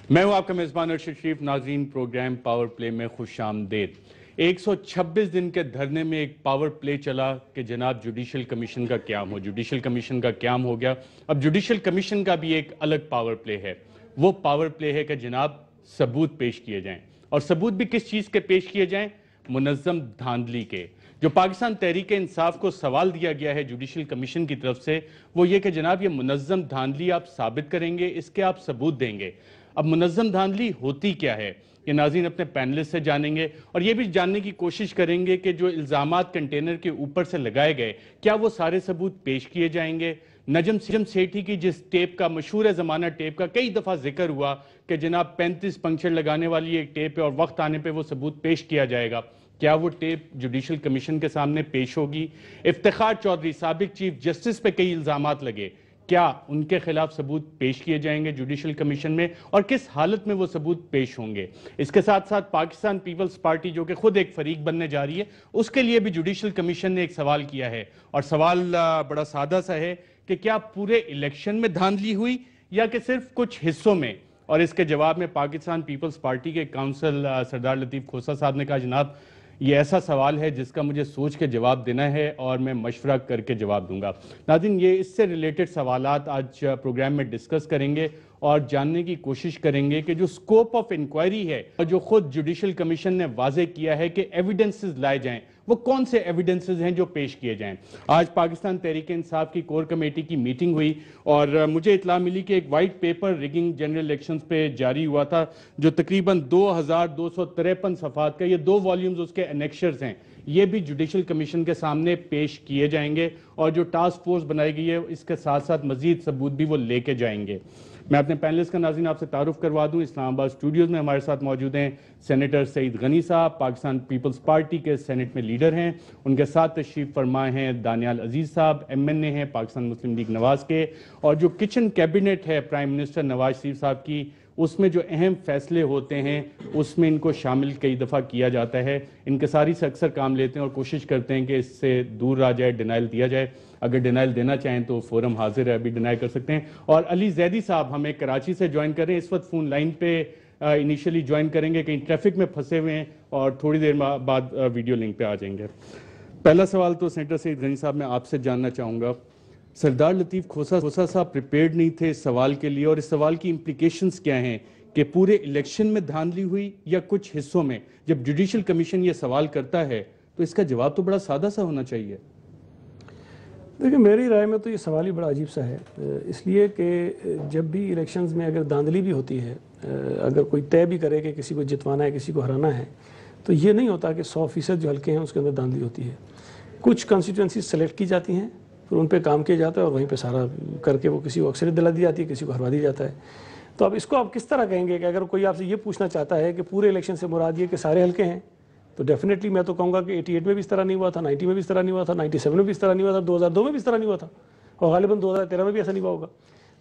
میں ہوں آپ کا میزبان ارشد شریف. ناظرین، پروگرام پاور پلے میں خوش آمدید. 126 دن کے دھرنے میں ایک پاور پلے چلا کہ جناب جوڈیشل کمیشن کا قیام ہو. جوڈیشل کمیشن کا قیام ہو گیا. اب جوڈیشل کمیشن کا بھی ایک الگ پاور پلے ہے. وہ پاور پلے ہے کہ جناب ثبوت پیش کیے جائیں. اور ثبوت بھی کس چیز کے پیش کیے جائیں؟ منظم دھاندلی کے. جو پاکستان تحریک انصاف کو سوال دیا گیا ہے جوڈیشل کمیشن کی طرف سے، وہ یہ کہ جناب یہ منظم دھاندلی آپ ثابت کریں گے، اس کے آپ ثبوت دیں گے. اب منظم دھاندلی ہوتی کیا ہے، یہ ناظرین اپنے پینلسٹ سے جانیں گے، اور یہ بھی جاننے کی کوشش کریں گے کہ جو الزامات کنٹینر کے اوپر سے لگائے گئے، کیا وہ سارے ثبوت پیش کیے جائیں گے. نجم سیٹھی کی جس ٹیپ کا، مشہور زمانہ ٹیپ کا کئی دفعہ ذکر ہوا کہ جناب 35 پنکچر لگانے والی ایک ٹیپ ہے اور وقت آنے پہ وہ ثبوت پیش کیا جائے گا، کیا وہ ٹیپ جوڈیشل کمیشن کے سامنے پیش ہوگی. افتخار چودھری سابق چیف جسٹس پہ کئی الزامات لگے، کیا ان کے خلاف ثبوت پیش کیے جائیں گے جوڈیشل کمیشن میں، اور کس حالت میں وہ ثبوت پیش ہوں گے. اس کے ساتھ ساتھ پاکستان پیپلز پارٹی جو کہ خود ایک فریق بننے جا رہی ہے، اس کے لیے بھی جوڈیشل کمیشن نے ایک سوال کیا ہے، اور سوال بڑا سادہ سا ہے کہ کیا پورے الیکشن میں دھاندلی ہوئی یا کہ صرف کچھ حصوں میں. اور اس کے جواب میں پاکستان پیپلز پارٹی کے کاؤنسل سردار لطیف کھوسہ صاحب نے کہا جناب یہ ایسا سوال ہے جس کا مجھے سوچ کے جواب دینا ہے اور میں مشورہ کر کے جواب دوں گا. ناظرین، یہ اس سے ریلیٹڈ سوالات آج پروگرام میں ڈسکس کریں گے اور جاننے کی کوشش کریں گے کہ جو سکوپ آف انکوائری ہے اور جو خود جوڈیشل کمیشن نے واضح کیا ہے کہ ایویڈنسز لائے جائیں، وہ کون سے ایویڈنسز ہیں جو پیش کیے جائیں. آج پاکستان تحریک انصاف کی کور کمیٹی کی میٹنگ ہوئی اور مجھے اطلاع ملی کہ ایک white paper rigging general elections پہ جاری ہوا تھا جو تقریباً 2253 صفحات کا، یہ 2 والیومز اس کے انیکشرز ہیں. یہ بھی جوڈیشل کمیشن کے سامنے پیش کیے جائیں گے اور جو ٹاسک فورس بنائی گئی ہے اس کے ساتھ ساتھ مزید ثبوت بھی وہ لے کے جائیں گے. میں اپنے پینلسٹ کا ناظرین آپ سے تعارف کروا دوں. اسلام آباد اسٹوڈیوز میں ہمارے ساتھ موجود ہیں سینیٹر سعید غنی صاحب، پاکستان پیپلز پارٹی کے سینٹ میں لیڈر ہیں. ان کے ساتھ تشریف فرما ہیں دانیال عزیز صاحب، MNA ہیں پاکستان مسلم لیگ نواز کے، اور جو کچن کیبنٹ ہے پرائم منسٹر نواز شریف صاحب کی، اس میں جو اہم فیصلے ہوتے ہیں اس میں ان کو شامل کئی دفعہ کیا جاتا ہے. انکساری سے اکثر کام لیتے ہیں اور کوشش کرتے ہیں کہ اس سے دور رہا جائے، ڈینائل دیا جائے. اگر ڈینائل دینا چاہیں تو فورم حاضر ہے، ابھی ڈینائی کر سکتے ہیں. اور علی زیدی صاحب ہمیں کراچی سے جوائن کر رہے ہیں، اس وقت فون لائن پہ انیشلی جوائن کریں گے، کہیں ٹریفک میں پھنسے ہوئے ہیں اور تھوڑی دیر بعد ویڈیو لنک پہ آ جائیں گے. پہلا سوال تو سینیٹر سعید غنی صاحب میں آپ سے جاننا چاہوں گا، سردار لطیف کھوسہ صاحب پریپیئرڈ نہیں تھے اس سوال کے لیے، اور اس سوال کی امپلیکیشنز کیا ہیں کہ پورے الیکشن میں دھاندلی ہوئی یا کچھ حصوں میں؟ جب جوڈیشل کمیشن یہ سوال کرتا ہے تو اس کا جواب تو بڑا سادہ سا ہونا چاہیے. دیکھیں، میری رائے میں تو یہ سوال ہی بڑا عجیب سا ہے، اس لیے کہ جب بھی الیکشنز میں اگر دھاندلی بھی ہوتی ہے، اگر کوئی طے بھی کرے کہ کسی کو جتوانا ہے، کسی کو ہرانا ہے، تو یہ نہیں ہوتا کہ 100% جو حلقے ہیں اس کے اندر دھاندلی ہوتی ہے. کچھ کانسٹیٹوئنسیز سلیکٹ کی جاتی ہیں، پھر ان پہ کام کیا جاتا ہے اور وہیں پہ سارا کر کے وہ کسی کو اکثریت دلا دی جاتی ہے، کسی کو ہروا دیا جاتا ہے. تو اب اس کو آپ کس طرح کہیں گے کہ اگر کوئی آپ سے یہ پوچھنا چاہتا ہے کہ پورے الیکشن سے مراد یہ کہ سارے حلقے ہیں، تو ڈیفینیٹلی میں تو کہوں گا کہ 88 میں بھی اس طرح نہیں ہوا تھا، 90 میں بھی اس طرح نہیں ہوا تھا، 97 میں بھی اس طرح نہیں ہوا تھا، 2002 میں بھی اس طرح نہیں ہوا تھا، اور غالباً 2013 میں بھی ایسا نہیں ہوا ہوگا.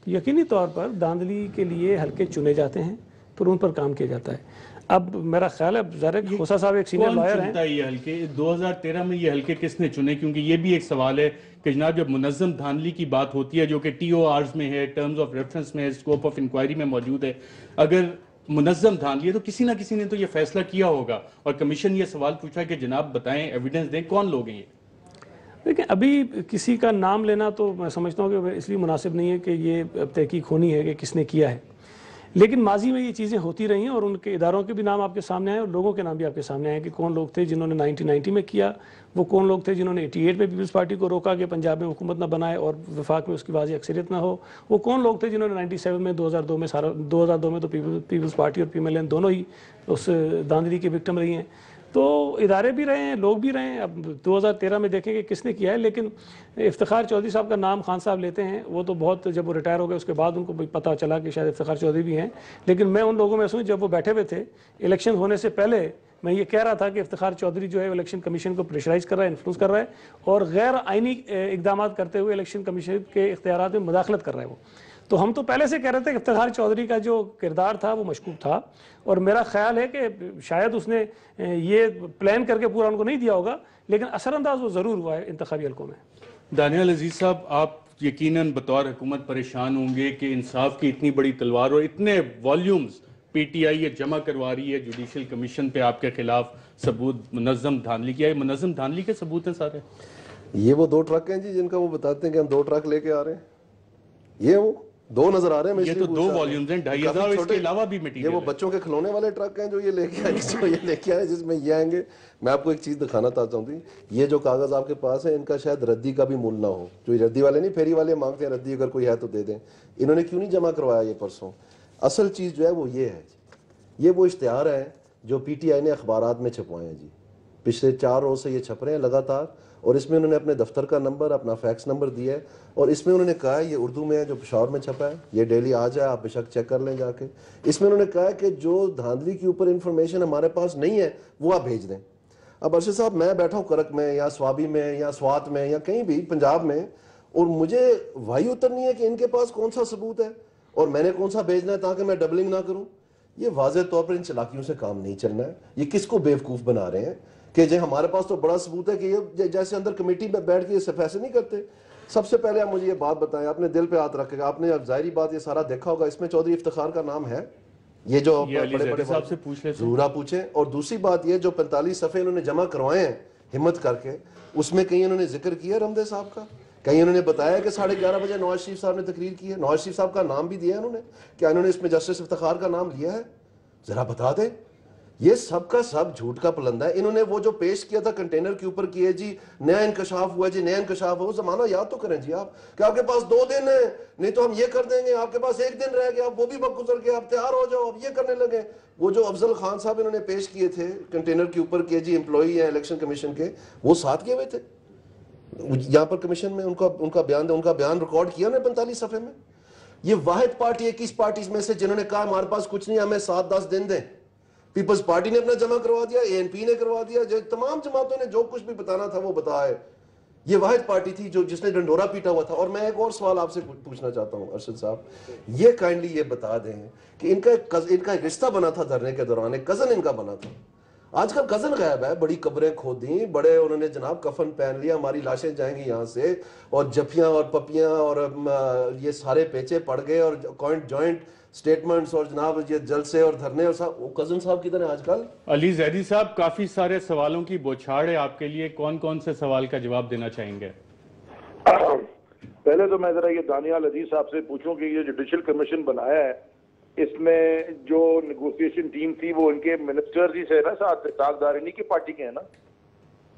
تو یقینی طور پر دھاندلی کے لیے حلقے چنے جاتے ہیں، پھر ان پر کام کیا جاتا ہے. اب میرا خیال ہے ظاہر ہے کھوسہ صاحب ایک سینئر لائر ہیں. کون چنتا ہے یہ حلقے؟ 2013 میں یہ حلقے کس نے چنے؟ کیونکہ یہ بھی ایک سوال ہے کہ جناب جب منظم دھاندلی کی بات ہوتی ہے جو کہ TORs میں ہے، ٹرمز آف ریفرنس میں ہے، اسکوپ آف انکوائری میں موجود ہے، اگر منظم دھاندلی ہے تو کسی نہ کسی نے تو یہ فیصلہ کیا ہوگا، اور کمیشن یہ سوال پوچھا کہ جناب بتائیں، ایویڈنس دیں، کون لوگ ہیں یہ؟ دیکھیں، ابھی کسی کا نام لینا تو میں سمجھتا ہوں کہ اس لیے مناسب نہیں ہے کہ یہ تحقیق ہونی ہے کہ کس نے کیا ہے، لیکن ماضی میں یہ چیزیں ہوتی رہی ہیں اور ان کے اداروں کے بھی نام آپ کے سامنے آئے اور لوگوں کے نام بھی آپ کے سامنے آئے کہ کون لوگ تھے جنہوں نے 1990 میں کیا، وہ کون لوگ تھے جنہوں نے 88 میں پیپلز پارٹی کو روکا کہ پنجاب میں حکومت نہ بنائے اور وفاق میں اس کی واضح اکثریت نہ ہو، وہ کون لوگ تھے جنہوں نے 97 میں 2002 میں 2002 میں تو پیپلز پارٹی اور PMLN دونوں ہی اس دھاندلی کے وکٹم رہی ہیں. تو ادارے بھی رہے ہیں، لوگ بھی رہے ہیں. اب 2013 میں دیکھیں کہ کس نے کیا ہے، لیکن افتخار چودھری صاحب کا نام خان صاحب لیتے ہیں، وہ تو بہت جب وہ ریٹائر ہو گئے اس کے بعد ان کو پتہ چلا کہ شاید افتخار چودھری بھی ہیں، لیکن میں ان لوگوں میں سے ہوں جب وہ بیٹھے ہوئے تھے الیکشن ہونے سے پہلے میں یہ کہہ رہا تھا کہ افتخار چودھری جو ہے الیکشن کمیشن کو پریشرائز کر رہا ہے، انفلوئنس کر رہا ہے اور غیر آئینی اقدامات کرتے ہوئے الیکشن کمیشن کے اختیارات میں مداخلت کر رہا ہے وہ. تو ہم تو پہلے سے کہہ رہے تھے کہ افتخار چودھری کا جو کردار تھا وہ مشکوک تھا، اور میرا خیال ہے کہ شاید اس نے یہ پلان کر کے پورا ان کو نہیں دیا ہوگا، لیکن اثر انداز وہ ضرور ہوا ہے انتخابی حلقوں میں. دانیال عزیز صاحب، آپ یقیناً بطور حکومت پریشان ہوں گے کہ انصاف کی اتنی بڑی تلوار اور اتنے والیومز پی ٹی آئی یہ جمع کروا رہی ہے جوڈیشل کمیشن پہ آپ کے خلاف ثبوت منظم دھاندلی کیا ہے، منظم دھاندلی کے ثبوت ہیں سارے؟ یہ وہ 2 ٹرک ہیں جی جن کا وہ بتاتے ہیں کہ ہم 2 ٹرک لے کے آ رہے ہیں، یہ وہ 2 نظر آ رہے ہیں. یہ تو 2 والیومز ہیں، 2500 اس کے علاوہ بھی یہ مٹیریل وہ ہے. بچوں کے کھلونے والے ٹرک ہیں جو یہ لے کے آئے جو یہ لے کے آئے جس میں یہ آئیں گے. میں آپ کو ایک چیز دکھانا چاہتا ہوں. یہ جو کاغذ آپ کے پاس ہے ان کا شاید ردی کا بھی مول نہ ہو، جو ردی والے نہیں پھیری والے مانگتے ہیں ردی اگر کوئی ہے تو دے دیں. انہوں نے کیوں نہیں جمع کروایا یہ پرسوں؟ اصل چیز جو ہے وہ یہ ہے، یہ وہ اشتہار ہے جو پی ٹی آئی نے اخبارات میں چھپوائے ہیں جی. پچھلے 4 روز سے یہ چھپ رہے ہیں لگاتار، اور اس میں انہوں نے اپنے دفتر کا نمبر، اپنا فیکس نمبر دیا ہے، اور اس میں انہوں نے کہا ہے، یہ اردو میں ہے جو پشاور میں چھپا ہے، یہ ڈیلی آ جائے، آپ بے شک چیک کر لیں جا کے. اس میں انہوں نے کہا ہے کہ جو دھاندلی کے اوپر انفارمیشن ہمارے پاس نہیں ہے وہ آپ بھیج دیں. اب ارشد صاحب میں بیٹھا ہوں کرک میں یا سوابی میں یا سوات میں یا کہیں بھی پنجاب میں، اور مجھے وہی اترنی ہے کہ ان کے پاس کون سا ثبوت ہے اور میں نے کون سا بھیجنا ہے تاکہ میں ڈبلنگ نہ کروں. یہ واضح طور پر ان چلاکیوں سے کام نہیں چلنا ہے. یہ کس کو بیوقوف بنا رہے ہیں کہ جی ہمارے پاس تو بڑا ثبوت ہے کہ یہ جیسے اندر کمیٹی میں بیٹھ کے یہ فیصلے نہیں کرتے. سب سے پہلے آپ مجھے یہ بات بتائیں، اپنے دل پہ ہاتھ رکھے گا، آپ نے ظاہری بات یہ سارا دیکھا ہوگا، اس میں چودھری افتخار کا نام ہے؟ یہ جو علی بڑے زیدی صاحب سے پوچھ لیتے ہیں. ضرور آپ پوچھیں. اور دوسری بات یہ جو 45 صفحے انہوں نے جمع کروائے ہیں ہمت کر کے، اس میں کہیں انہوں نے ذکر کیا رمدے صاحب کا؟ کہیں انہوں نے بتایا کہ 11:30 بجے نواز شریف صاحب نے تقریر کی ہے؟ نواز شریف صاحب کا نام بھی دیا ہے انہوں نے؟ کیا انہوں نے اس میں جسٹس افتخار کا نام لیا ہے؟ ذرا بتا دیں. یہ سب کا سب جھوٹ کا پلندہ ہے. انہوں نے وہ جو پیش کیا تھا کنٹینر کے اوپر کیے جی نیا انکشاف ہوا جی، نیا انکشاف ہوا، زمانہ یاد تو کریں جی آپ کہ آپ کے پاس 2 دن ہیں، نہیں تو ہم یہ کر دیں گے، آپ کے پاس 1 دن رہ گیا، آپ وہ بھی وقت گزر گیا، آپ تیار ہو جاؤ، آپ یہ کرنے لگے. وہ جو افضل خان صاحب انہوں نے پیش کیے تھے کنٹینر کے اوپر کہ جی امپلائی ہیں الیکشن کمیشن کے، وہ ساتھ گئے ہوئے تھے یہاں پر کمیشن میں. ان کا بیان ریکارڈ کیا انہوں نے 45 صفحے میں. یہ واحد پارٹی ہے 21 پارٹیز میں سے جنہوں نے کہا ہمارے پاس کچھ نہیں، ہمیں 7-10 دن دیں. پیپلز پارٹی نے اپنا جمع کروا دیا، اے این پی نے کروا دیا، تمام جماعتوں نے جو کچھ بھی بتانا تھا وہ بتایا. یہ واحد پارٹی تھی جس نے ڈنڈورا پیٹا ہوا تھا. اور میں ایک اور سوال آپ سے پوچھنا چاہتا ہوں ارشد صاحب، یہ کائنڈلی یہ بتا دیں کہ ان کا ایک رشتہ بنا تھا دھرنے کے دوران، ایک کزن ان کا بنا تھا. آج کل کزن غائب ہے، بڑی قبریں کھودیں، بڑے انہوں نے جناب کفن پہن لیا، ہماری لاشیں جائیں گی یہاں سے، اور جفیاں اور پپیاں اور یہ سارے پیچے پڑ گئے، اور جوائنٹ سٹیٹمنٹس اور جناب یہ جلسے اور دھرنے، اور وہ کزن صاحب کدھر ہیں آج کل؟ علی زیدی صاحب، کافی سارے سوالوں کی بوچھاڑ ہے آپ کے لیے، کون کون سے سوال کا جواب دینا چاہیں گے؟ پہلے تو میں ذرا یہ دانیال عزیز صاحب سے پوچھوں کہ یہ جوڈیشل کمیشن بنایا ہے، اس میں جو نیگوسیشن ٹیم تھی وہ ان کے منسٹرز ہی سے نا، ساتھ اسحاق دار انہی کی پارٹی کے ہیں نا؟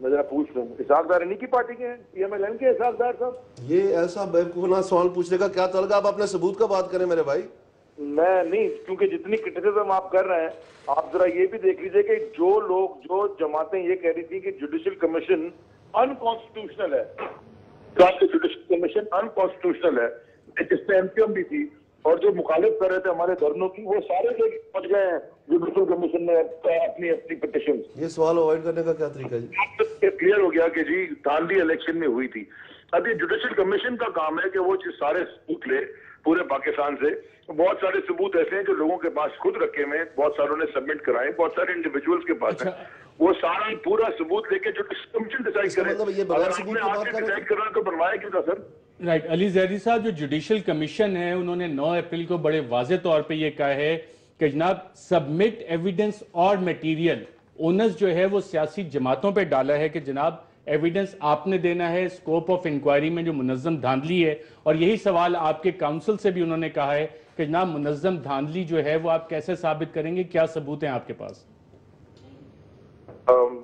میں ذرا پوچھ لوں، اسحاق دار انہی کی پارٹی کے ہیں، پی ایم ایل این کے اسحاق دار صاحب؟ یہ ایسا بیوقوفانہ سوال پوچھنے کا کیا تعلق ہے؟ آپ اپنے ثبوت کا بات کریں میرے بھائی. میں نہیں، کیونکہ جتنی کرٹیسزم آپ کر رہے ہیں، آپ ذرا یہ بھی دیکھ لیجئے کہ جو جماعتیں یہ کہہ رہی تھی کہ جوڈیشل کمیشن انکانسٹیٹیوشنل ہے، جوڈیشل کمیشن انکانسٹیٹیوشنل ہے، جس میں ایم کیو ایم بھی تھی، اور جو مخالف کر رہے تھے ہمارے دھرنوں کی، وہ سارے لوگ پہنچ گئے ہیں جوڈیشل کمیشن میں اپنی پٹیشن. یہ سوال اوائڈ کرنے کا کیا طریقہ جی؟ کلیئر ہو گیا کہ جی دھاندلی الیکشن میں ہوئی تھی. اب یہ جوڈیشل کمیشن کا کام ہے کہ وہ سارے ثبوت لے پورے پاکستان سے. بہت سارے ثبوت ایسے ہیں جو لوگوں کے پاس خود رکھے ہوئے ہیں، بہت ساروں نے سبمٹ کرائے، بہت سارے انڈیویجولز کے پاس ہیں. وہ سارا پورا ثبوت لے کے جو کمیشن ڈیسائیڈ کرے، اگر آپ نے آج سے ڈیسائیڈ کرنا تو بنوایا کیوں تھا سر؟ رائٹ. علی زیدی صاحب، جو جوڈیشل کمیشن ہے انہوں نے 9 اپریل کو بڑے واضح طور پہ یہ کہا ہے کہ جناب سبمٹ ایویڈنس اور میٹیریل، اونس جو ہے وہ سیاسی جماعتوں پہ ڈالا ہے کہ جناب ایویڈنس آپ نے دینا ہے اسکوپ آف انکوائری میں جو منظم دھاندلی ہے. اور یہی سوال آپ کے کاؤنسل سے بھی انہوں نے کہا ہے کہ جناب منظم دھاندلی جو ہے وہ آپ کیسے ثابت کریں گے، کیا ثبوت ہیں آپ کے پاس؟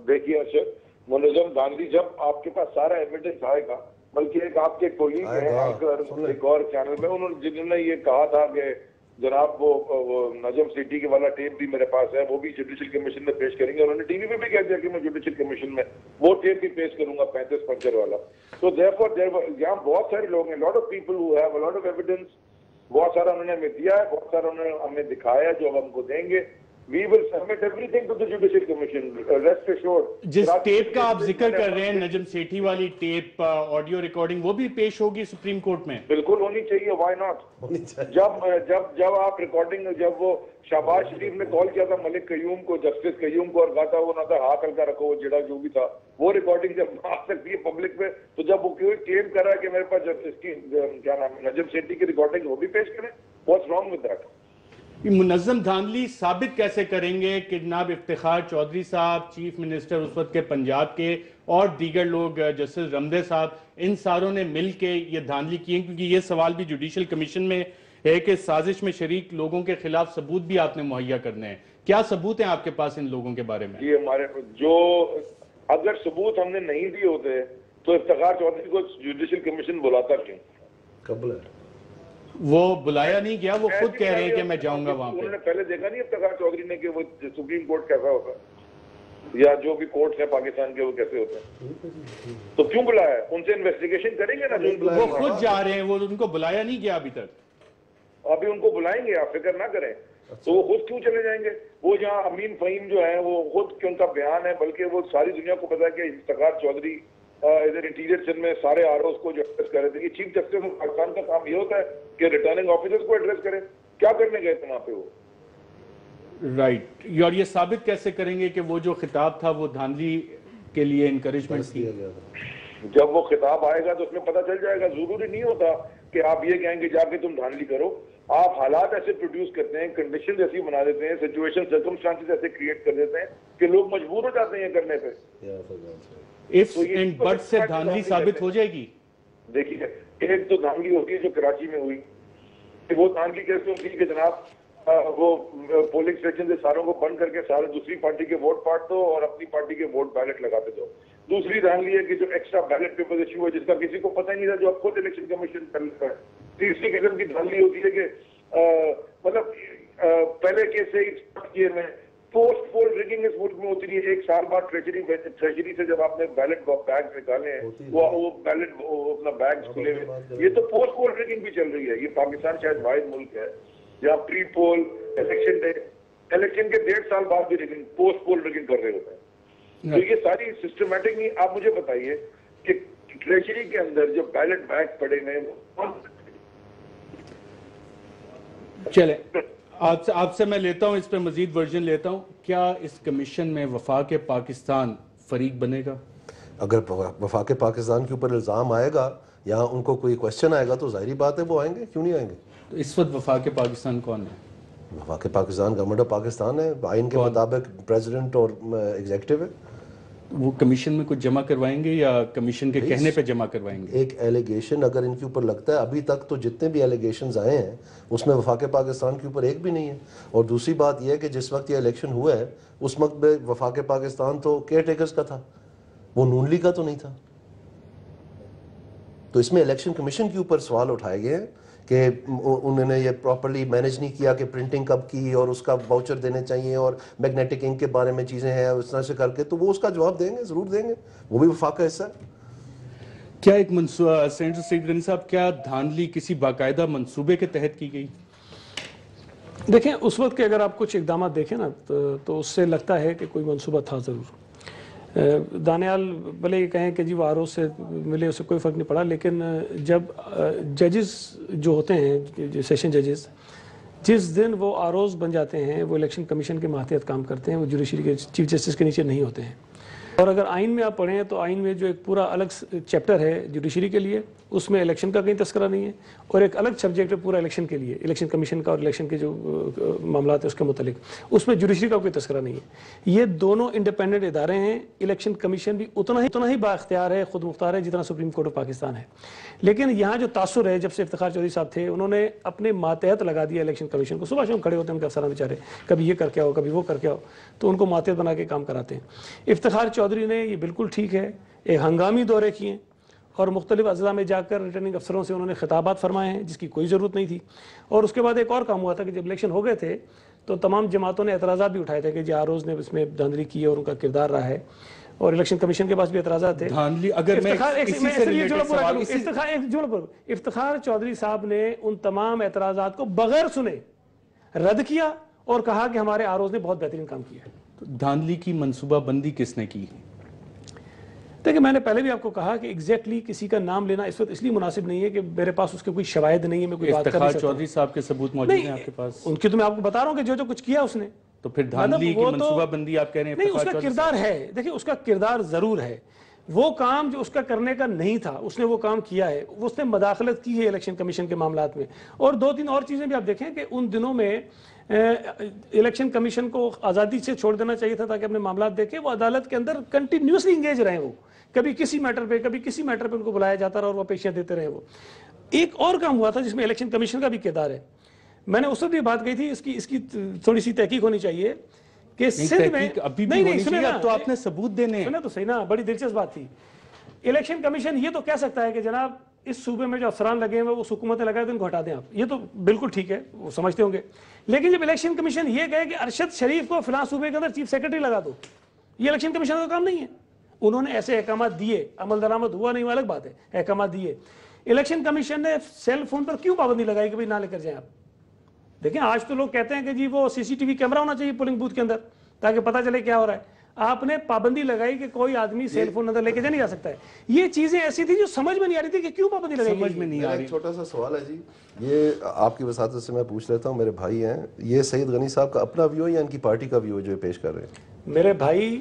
دیکھیے ارشد، منظم دھاندلی جب آپ کے پاس سارا ایویڈنس آئے گا، بلکہ ایک آپ کے کولیگ ہیں ایک اور چینل میں، جنہوں نے یہ کہا تھا کہ جناب وہ نجم سیٹھی کے والا ٹیپ بھی میرے پاس ہے، وہ بھی جوڈیشل کمیشن میں پیش کریں گے. انہوں نے ٹی وی پہ بھی کہہ دیا کہ میں جوڈیشل کمیشن میں وہ ٹیپ بھی پیش کروں گا 35 پنچر والا. تو یہاں بہت سارے لوگ ہیں، lot of people who have lot of evidence. بہت سارا انہوں نے ہمیں دیا ہے، بہت سارا انہوں نے ہمیں دکھایا ہے جو اب ہم کو دیں گے. We will submit everything to the Judicial Commission. Rest assured. جس ٹیپ کا آپ ذکر کر رہے ہیں، نجم سیٹھی والی ٹیپ، آڈیو ریکارڈنگ، وہ بھی پیش ہوگی سپریم کورٹ میں؟ بالکل ہونی چاہیے، why not؟ جب آپ ریکارڈنگ، جب وہ شہباز شریف نے کال کیا تھا ملک قیوم کو، جسٹس قیوم کو، اور کہا تھا وہ نہ تھا ہاتھ ہلکا رکھو، وہ جڑا جو بھی تھا، وہ ریکارڈنگ جب آ سکتی ہے پبلک میں، تو جب وہ کلیم کر رہا ہے کہ میرے پاس اس کی کیا نام ہے نجم سیٹھی کی ریکارڈنگ، وہ بھی پیش کریں. What's wrong with that؟ منظم دھاندلی ثابت کیسے کریں گے کہ جناب افتخار چودھری صاحب، چیف منسٹر اس وقت کے پنجاب کے، اور دیگر لوگ جسٹس رمدے صاحب، ان ساروں نے مل کے یہ دھاندلی کی ہیں؟ کیونکہ یہ سوال بھی جوڈیشل کمیشن میں ہے کہ سازش میں شریک لوگوں کے خلاف ثبوت بھی آپ نے مہیا کرنے ہیں. کیا ثبوت ہیں آپ کے پاس ان لوگوں کے بارے میں؟ یہ ہمارے جو اگر ثبوت ہم نے نہیں دیے ہوتے تو افتخار چودھری کو جوڈیشل کمیشن بلاتا کیوں؟ قبل ہے وہ بلایا نہیں گیا، وہ خود کہہ رہے ہیں کہ میں جاؤں گا وہاں پہ. انہوں نے پہلے دیکھا نہیں افتخار چودھری نے کہ وہ سپریم کورٹ کیسا ہوتا ہے یا جو بھی کورٹس ہیں پاکستان کے وہ کیسے ہوتے ہیں؟ تو کیوں بلایا ہے؟ ان سے انویسٹیگیشن کریں گے نا. وہ خود جا رہے ہیں، وہ ان کو بلایا نہیں گیا ابھی تک. ابھی ان کو بلائیں گے، آپ فکر نہ کریں. تو وہ خود کیوں چلے جائیں گے؟ وہ جہاں امین فہیم جو ہیں وہ خود ان کا بیان ہے، بلکہ وہ ساری دنیا کو پتا ہے کہ افتخار چودھری ادھر انٹیریئر سندھ میں سارے آر اوز کو جو ایڈریس کر رہے تھے. یہ چیف جسٹس آف پاکستان کا کام یہ ہوتا ہے کہ ریٹرننگ آفیسرز کو ایڈریس کریں. کیا کرنے گئے تھے وہاں پہ وہ؟ رائٹ. اور یہ ثابت کیسے کریں گے کہ وہ جو خطاب تھا وہ دھاندلی کے لیے انکریجمنٹ تھی؟ جب وہ خطاب آئے گا تو اس میں پتہ چل جائے گا. ضروری نہیں ہوتا کہ آپ یہ کہیں گے جا کے تم دھاندلی کرو. آپ حالات ایسے پروڈیوس کرتے ہیں، کنڈیشنز ایسی بنا دیتے ہیں، سچویشن سرکمسٹانسز ایسے کریٹ کر دیتے ہیں کہ لوگ مجبور ہو جاتے ہیں یہ کرنے پہ. اف اینڈ بٹ سے دھاندلی ثابت ہو جائے گی. دیکھیے ایک تو دھاندلی ہوتی ہے جو کراچی میں ہوئی. وہ دھاندلی کیسے ہوتی ہے کہ جناب وہ پولنگ اسٹیشن سے ساروں کو بند کر کے سارے دوسری پارٹی کے ووٹ پاٹ دو اور اپنی پارٹی کے ووٹ بیلٹ لگاتے دو. دوسری دھاندلی ہے کہ جو ایکسٹرا بیلٹ پیپر ایشو ہوا جس کا کسی کو پتہ ہی نہیں تھا، جو اب خود الیکشن کمیشن کر لیتا ہے. تیسری قسم کی دھاندلی ہوتی ہے کہ مطلب پہلے کیس سے ایئر میں پوسٹ پول ریگنگ اس ملک میں ہوتی ہے. ایک سال بعد ٹریجری سے جب آپ نے بیلٹ بیگ نکالے ہیں وہ بیلٹ اپنا بیگ کھلے ہوئے. یہ تو پوسٹ پول ریگنگ بھی چل رہی ہے. یہ پاکستان شاید واحد ملک ہے جہاں پری پول الیکشن کے 1.5 سال بعد بھی ریگنگ پوسٹ پول ریگنگ کر رہے ہوتے ہیں. تو یہ ساری سسٹمیٹک نہیں. آپ مجھے بتائیے کہ ٹریجری کے اندر جو بیلٹ بیگ پڑے ہوئے ہیں. چلے آپ سے میں لیتا ہوں اس پہ مزید ورژن لیتا ہوں. کیا اس کمیشن میں وفاق پاکستان فریق بنے گا؟ اگر وفاق پاکستان کے اوپر الزام آئے گا یا ان کو کوئی کوشچن آئے گا تو ظاہری بات ہے وہ آئیں گے. کیوں نہیں آئیں گے؟ تو اس وقت وفاق پاکستان کون ہے؟ وفاق پاکستان گورنمنٹ آف پاکستان ہے. آئین کے مطابق پریزیڈنٹ اور ایگزیکٹو ہے. وہ کمیشن میں کچھ جمع کروائیں گے یا کمیشن کے کہنے پہ جمع کروائیں گے؟ ایک ایلیگیشن اگر ان کے اوپر لگتا ہے، ابھی تک تو جتنے بھی ایلیگیشنز آئے ہیں اس میں وفاق پاکستان کے اوپر ایک بھی نہیں ہے. اور دوسری بات یہ ہے کہ جس وقت یہ الیکشن ہوا ہے اس وقت میں وفاق پاکستان تو کیئر ٹیکرز کا تھا، وہ نون لیگ کا تو نہیں تھا. تو اس میں الیکشن کمیشن کے اوپر سوال اٹھائے گئے ہیں کہ انہوں نے یہ پراپرلی مینیج نہیں کیا کہ پرنٹنگ کب کی اور اس کا واؤچر دینے چاہیے اور میگنیٹک انک کے بارے میں چیزیں ہیں اس طرح سے کر کے. تو وہ اس کا جواب دیں گے، ضرور دیں گے. وہ بھی وفاق کا حصہ ہے. کیا ایک منصوبہ سینیٹر سعید غنی صاحب، کیا دھاندلی کسی باقاعدہ منصوبے کے تحت کی گئی؟ دیکھیں اس وقت کے اگر آپ کچھ اقدامات دیکھیں نا تو اس سے لگتا ہے کہ کوئی منصوبہ تھا ضرور. دانیال بھلے یہ کہیں کہ جی وہ آرو سے ملے، اس سے کوئی فرق نہیں پڑا، لیکن جب ججز جو ہوتے ہیں سیشن ججز جس دن وہ آروز بن جاتے ہیں وہ الیکشن کمیشن کے ماتحت کام کرتے ہیں، وہ جوڈیشری کے چیف جسٹس کے نیچے نہیں ہوتے ہیں. اور اگر آئین میں آپ پڑھیں تو آئین میں جو ایک پورا الگ چیپٹر ہے جوڈیشری کے لیے، اس میں الیکشن کا کہیں تذکرہ نہیں ہے، اور ایک الگ سبجیکٹ ہے پورا الیکشن کے لیے، الیکشن کمیشن کا اور الیکشن کے جو معاملات ہیں اس کے متعلق، اس میں جوڈیشری کا کوئی تذکرہ نہیں ہے. یہ دونوں انڈیپینڈنٹ ادارے ہیں. الیکشن کمیشن بھی اتنا ہی بااختیار ہے، خود مختار ہے جتنا سپریم کورٹ آف پاکستان ہے. لیکن یہاں جو تاثر ہے، جب سے افتخار چودھری صاحب تھے انہوں نے اپنے ماتحت لگا دیا الیکشن کمیشن کو. صبح شام کھڑے ہوتے ہیں ان کے افسران بیچارے، کبھی یہ کر کے آؤ کبھی وہ کر کے آؤ، تو ان کو ماتحت بنا کے کام کراتے ہیں. افتخار چودھری نے یہ بالکل ٹھیک ہے ایک ہنگامی دورے کیے اور مختلف اضلاع میں جا کر ریٹرننگ افسروں سے انہوں نے خطابات فرمائے ہیں جس کی کوئی ضرورت نہیں تھی. اور اس کے بعد ایک اور کام ہوا تھا کہ جب الیکشن ہو گئے تھے تو تمام جماعتوں نے اعتراضات بھی اٹھائے تھے کہ جی آروز نے اس میں دھاندلی کی اور ان کا کردار رہا ہے، اور الیکشن کمیشن کے پاس بھی اعتراضات تھے. افتخار چودھری صاحب نے ان تمام اعتراضات کو بغیر سنے رد کیا اور کہا کہ ہمارے آروز نے بہت بہترین کام کیا ہے. دھاندلی کی منصوبہ بندی کس نے کی؟ دیکھیں میں نے پہلے بھی آپ کو کہا کہ ایگزیکٹلی کسی کا نام لینا اس وقت اس لیے مناسب نہیں ہے کہ میرے پاس اس کے کوئی شواہد نہیں ہے، میں کوئی بات کر نہیں سکتا. افتخار چودھری صاحب کے ثبوت موجود ہیں آپ کے پاس؟ ان کی تو میں آپ کو بتا رہا ہوں کہ جو کچھ کیا اس نے. تو پھر دھاندلی کی منصوبہ بندی آپ کہہ رہے ہیں؟ نہیں، اس کا کردار ہے. دیکھیں اس کا کردار ضرور ہے. وہ کام جو اس کا کرنے کا نہیں تھا اس نے وہ کام کیا ہے, اس نے مداخلت کی ہے الیکشن کمیشن کے معاملات میں. اور 2-3 اور چیزیں بھی آپ دیکھیں کہ ان دنوں میں الیکشن کمیشن کو آزادی سے چھوڑ دینا چاہیے تھا تاکہ اپنے معاملات دیکھیں. وہ عدالت کے اندر کنٹینیوسلی انگیج رہے, وہ کبھی کسی میٹر پہ کبھی کسی میٹر پہ ان کو بلایا جاتا رہا اور وہ پیشیاں دیتے رہے. وہ ایک اور کام ہوا تھا جس میں الیکشن کمیشن کا بھی کردار ہے. میں نے اس وقت بھی بات کہی تھی اس کی تھوڑی سی تحقیق ہونی چاہیے کہ سندھ میں ابھی بھی ہونی چاہیے, اب تو آپ نے ثبوت دینے سنا تو صحیح نا, بڑی دلچسپ بات تھی. الیکشن کمیشن یہ تو کہہ سکتا ہے کہ جناب اس صوبے میں جو افسران لگے ہیں اس حکومتیں لگائے تو ان کو ہٹا دیں آپ, یہ تو بالکل ٹھیک ہے, وہ سمجھتے ہوں گے. لیکن جب الیکشن کمیشن یہ کہے کہ ارشد شریف کو فلاں صوبے کے اندر چیف سیکرٹری لگا دو, یہ الیکشن کمیشن کا کام نہیں ہے. انہوں نے ایسے احکامات دیے, عمل درآمد ہوا نہیں وہ الگ بات ہے, احکامات دیے. الیکشن کمیشن نے سیل فون پر کیوں پابندی لگائی کہ بھائی نہ لے کر جائیں آپ؟ دیکھیں آج تو لوگ کہتے ہیں کہ جی وہ سی سی ٹی وی کیمرہ ہونا چاہیے پولنگ بوتھ کے اندر تاکہ پتہ چلے کیا ہو رہا ہے. آپ نے پابندی لگائی کہ کوئی آدمی سیل فون اندر لے کے نہیں جا سکتا ہے. یہ چیزیں ایسی تھی جو سمجھ میں نہیں آ رہی تھی کہ کیوں پابندی لگائی, سمجھ میں نہیں آ رہی. ایک چھوٹا سا سوال ہے جی, یہ آپ کی وساطت سے میں پوچھ لیتا ہوں, میرے بھائی ہیں, یہ سعید غنی صاحب کا اپنا ویو ہے یا ان کی پارٹی کا ویو ہے جو پیش کر رہے ہیں؟ میرے بھائی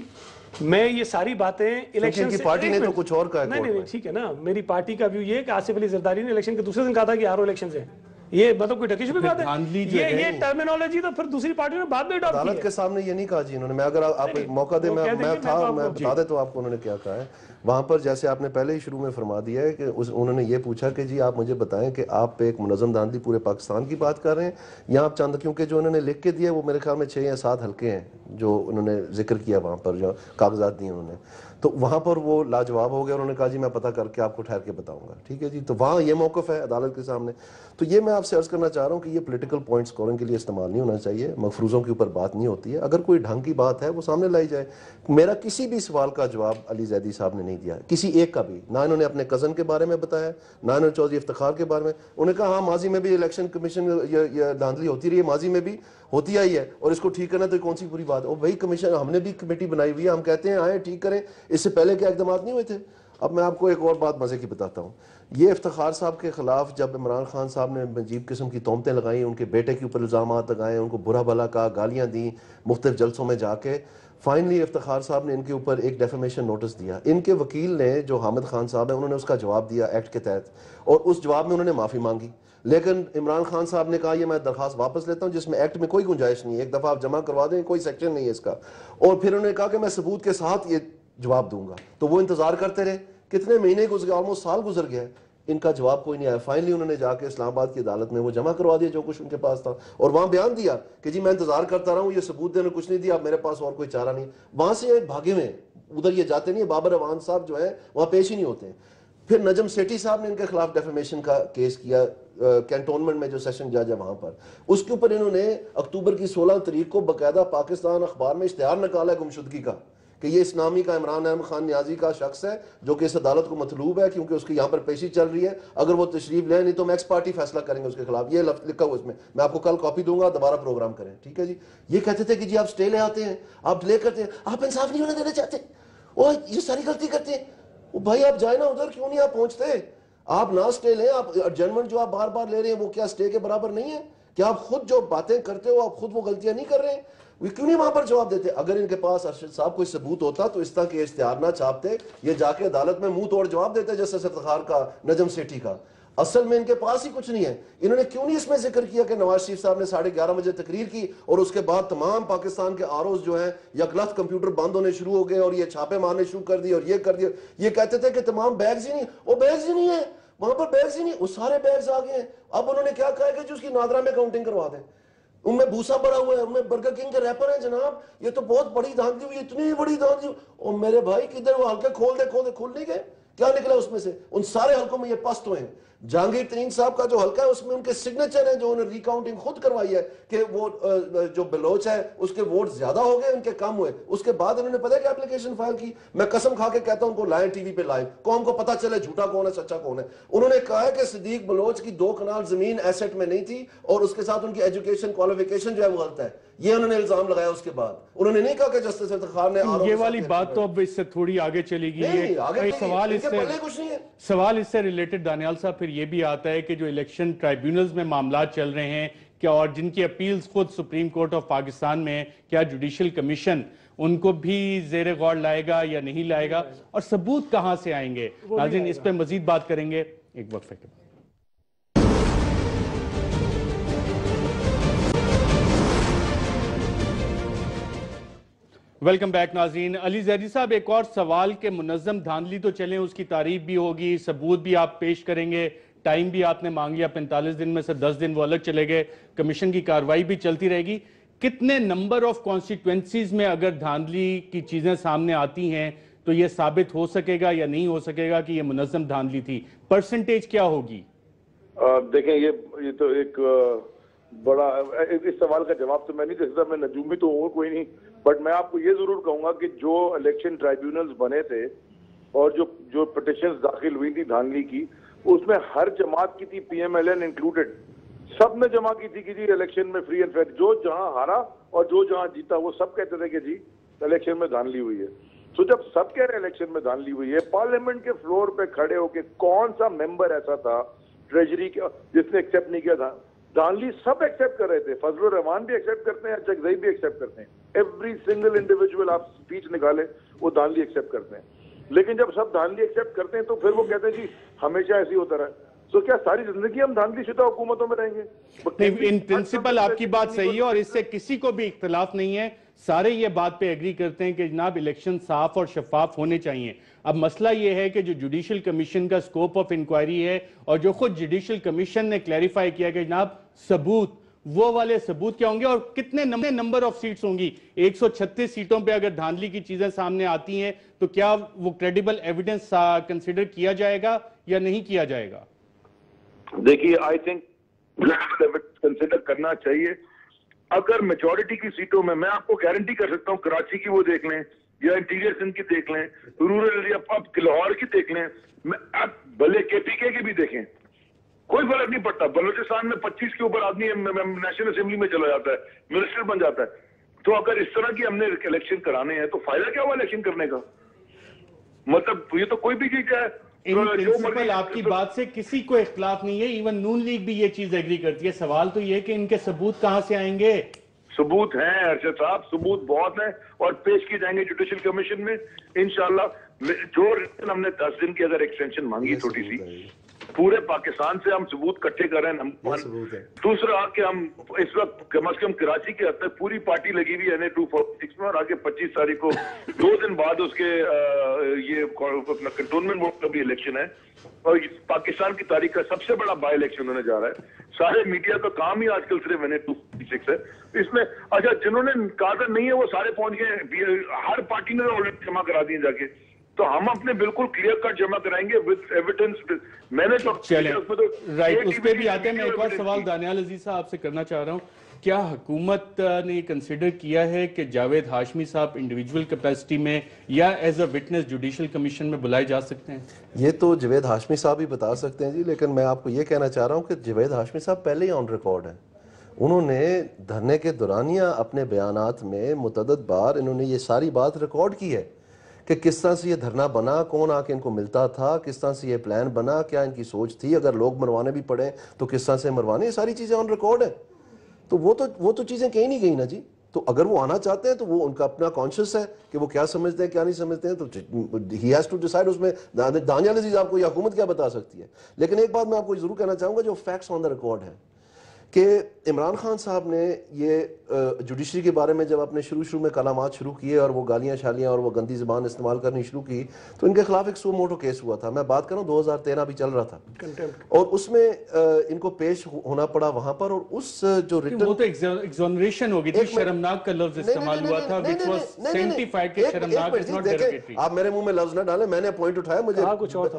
میں یہ ساری باتیں الیکشن کی پارٹی نے تو کچھ اور کہا ہے. نہیں ٹھیک ہے نا, میری پارٹی کا ویو یہ ہے کہ آصف علی زرداری نے الیکشن کے دوسرے دن کہا تھا کہ آر او الیکشنز ہیں. یہ مطلب کوئی ڈکیش بھی بات ہے, یہ ٹرمینالوجی تو پھر دوسری پارٹی نے بعد میں اڈاپٹ کی ہے. عدالت کے سامنے یہ نہیں کہا جی انہوں نے, میں اگر آپ موقع دیں میں بتا دے تو آپ کو انہوں نے کیا کہا ہے وہاں پر. جیسے آپ نے پہلے ہی شروع میں فرما دیا ہے کہ انہوں نے یہ پوچھا کہ جی آپ مجھے بتائیں کہ آپ پہ ایک منظم دھاندلی پورے پاکستان کی بات کر رہے ہیں یا آپ چاند, کیونکہ جو انہوں نے لکھ کے دیا وہ میرے خیال میں 6 یا 7 حلقے ہیں جو انہوں نے ذکر کیا وہاں پر, جو کاغذات دیے انہوں نے, تو وہاں پر وہ لاجواب ہو گیا. انہوں نے کہا جی میں پتہ کر کے آپ کو ٹھہر کے بتاؤں گا. ٹھیک ہے جی, تو وہاں یہ موقف ہے عدالت کے سامنے. تو یہ میں آپ سے عرض کرنا چاہ رہا ہوں کہ یہ پولیٹیکل پوائنٹ سکورنگ کے لیے استعمال نہیں ہونا چاہیے, مفروضوں کے اوپر بات نہیں ہوتی ہے. اگر کوئی ڈھنگ کی بات ہے وہ سامنے لائی جائے. میرا کسی بھی سوال کا جواب علی زیدی صاحب نے نہیں دیا, کسی ایک کا بھی. نہ انہوں نے اپنے کزن کے بارے میں بتایا, نہ انہوں نے چودھری افتخار کے بارے میں. انہوں نے کہا ہاں ماضی میں بھی الیکشن کمیشن یہ دھاندلی ہوتی رہی ہے, ماضی میں بھی ہوتی آئی ہے, اور اس کو ٹھیک کرنا تو کون سی بری بات ہے. اور وہی کمیشن, ہم نے بھی کمیٹی بنائی ہوئی ہے, ہم کہتے ہیں آئیں ٹھیک کریں. اس سے پہلے کیا اقدامات نہیں ہوئے تھے؟ اب میں آپ کو ایک اور بات مزے کی بتاتا ہوں. یہ افتخار صاحب کے خلاف جب عمران خان صاحب نے عجیب قسم کی تہمتیں لگائیں, ان کے بیٹے کے اوپر الزامات لگائے, ان کو برا بھلا کہا, گالیاں دیں مختلف جلسوں میں جا کے, فائنلی افتخار صاحب نے ان کے اوپر ایک ڈیفیمیشن نوٹس دیا. ان کے وکیل نے جو حامد خان صاحب ہیں انہوں نے اس کا جواب دیا ایکٹ کے تحت, اور اس جواب میں انہوں نے معافی مانگی. لیکن عمران خان صاحب نے کہا یہ میں درخواست واپس لیتا ہوں, جس میں ایکٹ میں کوئی گنجائش نہیں ہے, ایک دفعہ آپ جمع کروا دیں, کوئی سیکشن نہیں ہے اس کا. اور پھر انہوں نے کہا کہ میں ثبوت کے ساتھ یہ جواب دوں گا. تو وہ انتظار کرتے رہے, کتنے مہینے گزر گئے, آلموسٹ سال گزر گیا, ان کا جواب کوئی نہیں آیا. فائنلی انہوں نے جا کے اسلام آباد کی عدالت میں وہ جمع کروا دیا جو کچھ ان کے پاس تھا, اور وہاں بیان دیا کہ جی میں انتظار کرتا رہا ہوں, یہ ثبوت دینے کچھ نہیں دیا, اب میرے پاس اور کوئی چارہ نہیں. وہاں سے بھاگے ہوئے, ادھر یہ جاتے نہیں. بابر اوان صاحب جو ہیں وہاں پیش ہی نہیں ہوتے ہیں. پھر نجم سیٹھی صاحب نے ان کے خلاف ڈیفیمیشن کا کیس کیا کینٹونمنٹ میں جو سیشن جج ہے وہاں پر. اس کے اوپر انہوں نے اکتوبر کی 16 تاریخ کو باقاعدہ پاکستان اخبار میں اشتہار نکالا ہے گمشدگی کا, کہ یہ اس نامی کا عمران احمد خان نیازی کا شخص ہے جو کہ اس عدالت کو مطلوب ہے کیونکہ اس کی یہاں پر پیشی چل رہی ہے, اگر وہ تشریف لیں نہیں تو میں ایکس پارٹی فیصلہ کریں گے اس کے خلاف. یہ لکھا ہوا اس میں آپ کو کل کاپی دوں گا, دوبارہ پروگرام کریں. ٹھیک ہے جی. یہ کہتے تھے کہ جی آپ سٹے لے آتے ہیں, آپ ڈیلے کرتے ہیں, آپ انصاف نہیں ہونے دینا چاہتے, وہ یہ ساری غلطی کرتے ہیں. وہ بھائی آپ جائیں نا ادھر, کیوں نہیں آپ پہنچتے؟ آپ نہ سٹے لیں, آپ ایڈجرنمنٹ جو آپ بار بار لے رہے ہیں وہ کیا سٹے کے برابر نہیں ہے؟ کیا آپ خود جو باتیں کرتے ہو آپ خود وہ غلطیاں نہیں کر رہے ہیں؟ وہ کیوں نہیں وہاں پر جواب دیتے؟ اگر ان کے پاس ارشد صاحب کوئی ثبوت ہوتا تو اس طرح کے اشتہار نہ چھاپتے, یہ جا کے عدالت میں منہ توڑ جواب دیتے جیسے افتخار کا, نجم سیٹھی کا. اصل میں ان کے پاس ہی کچھ نہیں ہے. انہوں نے کیوں نہیں اس میں ذکر کیا کہ نواز شریف صاحب نے 11:30 بجے تقریر کی اور اس کے بعد تمام پاکستان کے آروز جو ہیں یکلخت کمپیوٹر بند ہونے شروع ہو گئے اور یہ چھاپے مارنے شروع کر دیے اور یہ کر دیا. یہ کہتے تھے کہ تمام بیگز ہی نہیں, وہ بیگز ہی نہیں ہے وہاں پر, بیگز ہی نہیں, وہ سارے بیگز آ گئے ہیں. اب انہوں نے کیا کہا ہے کہ جو اس کی نادرا میں کاؤنٹنگ کروا دیں. ان میں بھوسا بڑا ہوا ہے, ان میں برگر کنگ کے ریپر ہیں جناب. یہ تو بہت بڑی دھاندلی ہوئی, اتنی بڑی دھاندلی. اور میرے بھائی کدھر وہ حلقے کھول دے کھول نہیں گئے, کیا نکلا اس میں سے؟ ان سارے حلقوں میں یہ پست ہوئے ہیں. جہانگیر ترین صاحب کا جو حلقہ ہے اس میں ان کے سگنیچر ہیں جو انہوں نے ریکاؤنٹنگ خود کروائی ہے کہ وہ جو بلوچ ہے اس کے ووٹ زیادہ ہو گئے, ان کے کم ہوئے. اس کے بعد انہوں نے پتہ ہے کہ اپلیکیشن فائل کی, میں قسم کھا کے کہتا ہوں ان کو لائیں ٹی وی پہ لائیں, قوم کو پتہ چلے جھوٹا کون ہے سچا کون ہے. انہوں نے کہا ہے کہ صدیق بلوچ کی 2 کنال زمین ایسٹ میں نہیں تھی اور اس کے ساتھ ان کی ایجوکیشن کوالیفیکیشن جو ہے وہ غلط ہے. یہ انہوں نے الزام لگایا. اس کے بعد انہوں نے نہیں کہا کہ جسٹس افتخار نے یہ والی بات تو اب اس سے تھوڑی آگے چلے گی. سوال اس سے ریلیٹڈ دانیال صاحب پھر یہ بھی آتا ہے کہ جو الیکشن ٹرائیبیونلز میں معاملات چل رہے ہیں کیا, اور جن کی اپیلز خود سپریم کورٹ آف پاکستان میں, کیا جوڈیشل کمیشن ان کو بھی زیر غور لائے گا یا نہیں لائے گا, اور ثبوت کہاں سے آئیں گے؟ ناظرین اس پہ مزید بات کریں گے ایک وقفے کے بعد. ویلکم بیک ناظرین. علی زیدی صاحب, ایک اور سوال کہ منظم دھاندلی تو چلیں, اس کی تعریف بھی ہوگی, ثبوت بھی آپ پیش کریں گے, ٹائم بھی آپ نے مانگ لیا 45 دن میں سے 10 دن وہ الگ چلے گئے, کمیشن کی کارروائی بھی چلتی رہے گی. کتنے نمبر آف کانسٹیٹوئنسیز میں اگر دھاندلی کی چیزیں سامنے آتی ہیں تو یہ ثابت ہو سکے گا یا نہیں ہو سکے گا کہ یہ منظم دھاندلی تھی؟ پرسنٹیج کیا ہوگی؟ دیکھیں یہ تو ایک بڑا, اس سوال کا جواب تو میں نہیں دے سکتا, میں نجومی تو ہوں کوئی نہیں, بٹ میں آپ کو یہ ضرور کہوں گا کہ جو الیکشن ٹرائیبیونلز بنے تھے اور جو پٹیشنز داخل ہوئی تھی دھاندلی کی, اس میں ہر جماعت کی تھی, پی ایم ایل این انکلوڈڈ, سب نے جمع کی تھی کہ جی الیکشن میں فری اینڈ فیئر, جو جہاں ہارا اور جو جہاں جیتا وہ سب کہتے تھے کہ جی الیکشن میں دھاندلی ہوئی ہے. تو جب سب کہہ رہے الیکشن میں دھاندلی ہوئی ہے, پارلیمنٹ کے فلور پہ کھڑے ہو کے کون سا ممبر ایسا تھا ٹریجری کا جس نے ایکسیپٹ نہیں کیا تھا؟ دھاندلی سب ایکسیپٹ کر رہے تھے, فضل الرحمان بھی ایکسیپٹ کرتے ہیں, چکزئی بھی ایکسیپٹ کرتے ہیں, ایوری سنگل انڈیویجول آپ سپیچ نکالے وہ دھاندلی ایکسیپٹ کرتے ہیں. لیکن جب سب دھاندلی ایکسیپٹ کرتے ہیں تو پھر وہ کہتے ہیں جی ہمیشہ ایسی ہوتا رہا. تو کیا ساری زندگی ہم دھاندلی شدہ حکومتوں میں رہیں گے؟ ان پرنسپل آپ کی بات صحیح ہے اور اس سے کسی کو بھی اختلاف نہیں ہے, سارے یہ بات پہ ایگری کرتے ہیں کہ جناب الیکشن صاف اور شفاف ہونے چاہیے. اب مسئلہ یہ ہے کہ جو جوڈیشل کمیشن کا سکوپ آف انکوائری ہے اور جو خود جوڈیشل کمیشن نے کلیریفائی کیا کہ جناب ثبوت, وہ والے ثبوت کیا ہوں گے اور کتنے نمبر آف سیٹس ہوں گی. 136 سیٹوں پہ اگر دھاندلی کی چیزیں سامنے آتی ہیں تو کیا وہ کریڈیبل ایویڈنس کنسیڈر کیا جائے گا یا نہیں کیا جائے گا؟ دیکھیے آئی تھنک کنسیڈر کرنا چاہیے. اگر میجورٹی کی سیٹوں میں آپ کو گارنٹی کر سکتا ہوں, کراچی کی وہ دیکھ لیں یا انٹیریئر سندھ کی دیکھ لیں, رورل ایریا اب لاہور کی دیکھ لیں, اب بھلے کے پی کے کی بھی دیکھیں, کوئی فرق نہیں پڑتا. بلوچستان میں 25 کے اوپر آدمی نیشنل اسمبلی میں چلا جاتا ہے, منسٹر بن جاتا ہے. تو اگر اس طرح کی ہم نے الیکشن کرانے ہیں تو فائدہ کیا ہوا الیکشن کرنے کا؟ مطلب یہ تو کوئی بھی چیز ہے. ان پرنسپل آپ کی بات سے کسی کو اختلاف نہیں ہے, ایون نون لیگ بھی یہ چیز ایگری کرتی ہے. سوال تو یہ کہ ان کے ثبوت کہاں سے آئیں گے؟ ثبوت ہیں ارشد صاحب, ثبوت بہت ہیں اور پیش کیے جائیں گے جوڈیشل کمیشن میں انشاءاللہ. جو ہم نے 10 دن کی اگر ایکسٹینشن مانگی چھوٹی سی, پورے پاکستان سے ہم ثبوت کٹھے کر رہے ہیں. دوسرا کہ ہم اس وقت کم از کم کراچی کے حد تک پوری پارٹی لگی ہوئی ہے 246 میں, اور آگے 25 تاریخ کو 2 دن بعد اس کے یہ اپنا کنٹونمنٹ بورڈ کا بھی الیکشن ہے, اور پاکستان کی تاریخ کا سب سے بڑا بائی الیکشن ہونے جا رہا ہے. سارے میڈیا کا کام ہی آج کل صرف 246 ہے. اس میں اچھا جنہوں نے کاغذ نہیں ہے وہ سارے پہنچ گئے, ہر پارٹی نے آلریڈی جمع کرا دیے جا کے. تو ہم اپنے بالکل کلیئر کٹ جمع کرائیں گے وتھ ایویڈنس. میں نے تو رائٹ, اس پہ بھی آتے ہیں. میں ایک اور سوال دانیال عزیز صاحب آپ سے کرنا چاہ رہا ہوں, کیا حکومت نے کنسیڈر کیا ہے کہ جاوید ہاشمی صاحب انڈیویجول کیپیسٹی میں یا as a witness judicial commission میں بلائے جا سکتے ہیں؟ یہ تو جاوید ہاشمی صاحب ہی بتا سکتے ہیں جی, لیکن میں آپ کو یہ کہنا چاہ رہا ہوں کہ جاوید ہاشمی صاحب پہلے ہی آن ریکارڈ ہیں. انہوں نے دھرنے کے دورانیہ اپنے بیانات میں متعدد بار انہوں نے یہ ساری بات ریکارڈ کی ہے کہ کس طرح سے یہ دھرنا بنا, کون آ کے ان کو ملتا تھا, کس طرح سے یہ پلان بنا, کیا ان کی سوچ تھی, اگر لوگ مروانے بھی پڑے تو کس طرح سے مروانے, یہ ساری چیزیں آن ریکارڈ ہیں. تو وہ تو چیزیں کہیں نہیں گئی نا جی. تو اگر وہ آنا چاہتے ہیں تو وہ ان کا اپنا کانشیس ہے کہ وہ کیا سمجھتے ہیں کیا نہیں سمجھتے ہیں, تو ہی ہیز ٹو ڈیسائیڈ. اس میں دانیال عزیز آپ کو یہ حکومت کیا بتا سکتی ہے. لیکن ایک بات میں آپ کو ضرور کہنا چاہوں گا جو فیکٹس آن دا ریکارڈ ہے کہ عمران خان صاحب نے یہ جوڈیشری کے بارے میں جب اپنے شروع میں کلامات شروع کیے اور وہ گالیاں شالیاں اور وہ گندی زبان استعمال کرنی شروع کی, تو ان کے خلاف ایک سو موٹو کیس ہوا تھا. میں بات کروں 2013 بھی چل رہا تھا, اور اس میں ان کو پیش ہونا پڑا وہاں پر. اور اس جو ریٹن وہ تو ایگزونریشن ہو گئی تھی, شرمناک کا لفظ استعمال ہوا تھا, which was sanctified کہ شرمناک is not derogatory. آپ میرے منہ میں لفظ نہ ڈالیں, میں نے پوائنٹ اٹھایا,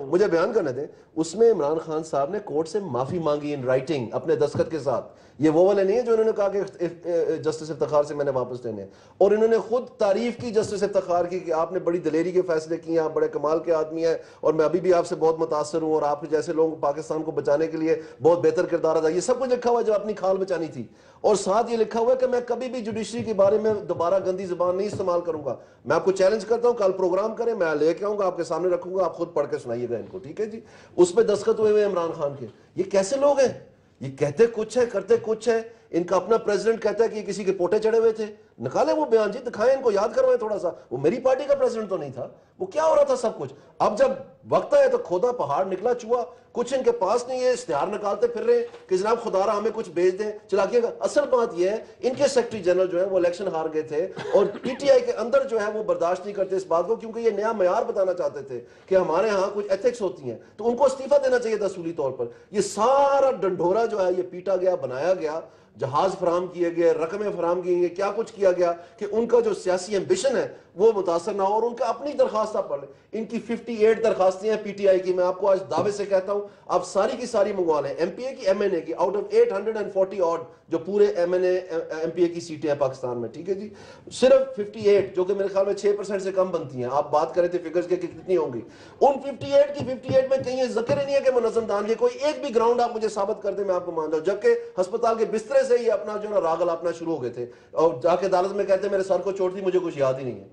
مجھے بیان کرنے دیں. اس میں عمران خان صاحب نے کورٹ سے معافی مانگی ان رائٹنگ اپنے دستخط کے ساتھ. یہ وہ والے نہیں ہے جو انہوں نے کہا کہ جسٹس افتخار سے میں نے واپس لینے, اور انہوں نے خود تعریف کی جسٹس افتخار کی کہ آپ نے بڑی دلیری کے فیصلے کیے, آپ بڑے کمال کے آدمی ہیں, اور میں ابھی بھی آپ سے بہت متاثر ہوں, اور آپ جیسے لوگ پاکستان کو بچانے کے لیے بہت بہتر کردار ادا. یہ سب کچھ لکھا ہوا ہے جب اپنی کھال بچانی تھی, اور ساتھ یہ لکھا ہوا ہے کہ میں کبھی بھی جوڈیشری کے بارے میں دوبارہ گندی زبان نہیں استعمال کروں گا. میں آپ کو چیلنج کرتا ہوں, کل پروگرام کریں, میں لے کے آؤں گا, آپ کے سامنے رکھوں گا, آپ خود پڑھ کے سنائیے گا ان کو, ٹھیک ہے جی. اس پہ دستخط ہوئے ہوئے عمران خان کے. یہ کیسے لوگ ہیں؟ یہ کہتے کچھ ہے کرتے کچھ ہے. ان کا اپنا پریزیڈنٹ کہتا ہے کہ یہ کسی کے پوٹے چڑھے ہوئے تھے, نکالیں وہ بیان جی, دکھائیں ان کو, یاد کروائیں تھوڑا سا. وہ میری پارٹی کا پریزیڈنٹ تو نہیں تھا, وہ کیا ہو رہا تھا سب کچھ. اب جب وقت ہے تو کھودا پہاڑ نکلا چوہا, کچھ ان کے پاس نہیں ہے, اشتہار نکالتے پھر رہے ہیں کہ جناب خدا را ہمیں کچھ بھیج دیں چلاکیے کا. اصل بات یہ ہے ان کے سیکرٹری جنرل جو ہے وہ الیکشن ہار گئے تھے, اور پی ٹی آئی کے اندر جو ہے وہ برداشت نہیں کرتے اس بات کو, کیونکہ یہ نیا معیار بتانا چاہتے تھے کہ ہمارے ہاں کچھ ایتھکس ہوتی ہیں, تو ان کو استعفیٰ دینا چاہیے تھا اصولی طور پر. یہ سارا ڈنڈورا جو ہے یہ پیٹا گیا, بنایا گیا, جہاز فراہم کیے گئے, رقمیں فراہم کی گئی, کیا کچھ کیا گیا کہ ان کا جو سیاسی ایمبیشن ہے وہ متاثر نہ ہو, اور ان کا اپنی درخواست آپ پڑھ لیں. ان کی 58 درخواستیں ہیں پی ٹی آئی کی, میں آپ کو آج دعوے سے کہتا ہوں آپ ساری کی ساری منگوا لیں, ایم پی اے کی, ایم این اے کی, آؤٹ آف 840 آڈ جو پورے M N A M P A کی سیٹیں ہیں پاکستان میں, ٹھیک ہے جی, صرف 58 جو کہ میرے خیال میں 6% سے کم بنتی ہیں. آپ بات کرے تھے فگرز کے کہ کتنی ہوں گی, ان 58 کی 58 میں کہیں ذکر ہی نہیں ہے کہ منظم دانگی, کوئی ایک بھی گراؤنڈ آپ مجھے ثابت کر دیں میں آپ کو مان جاؤں, جبکہ ہسپتال کے بسترے سے یہ اپنا جو ہے راغل اپنا شروع ہو گئے تھے, اور جا کے عدالت میں کہتے ہیں میرے سر کو چوٹ تھی, مجھے کچھ یاد ہی نہیں ہے.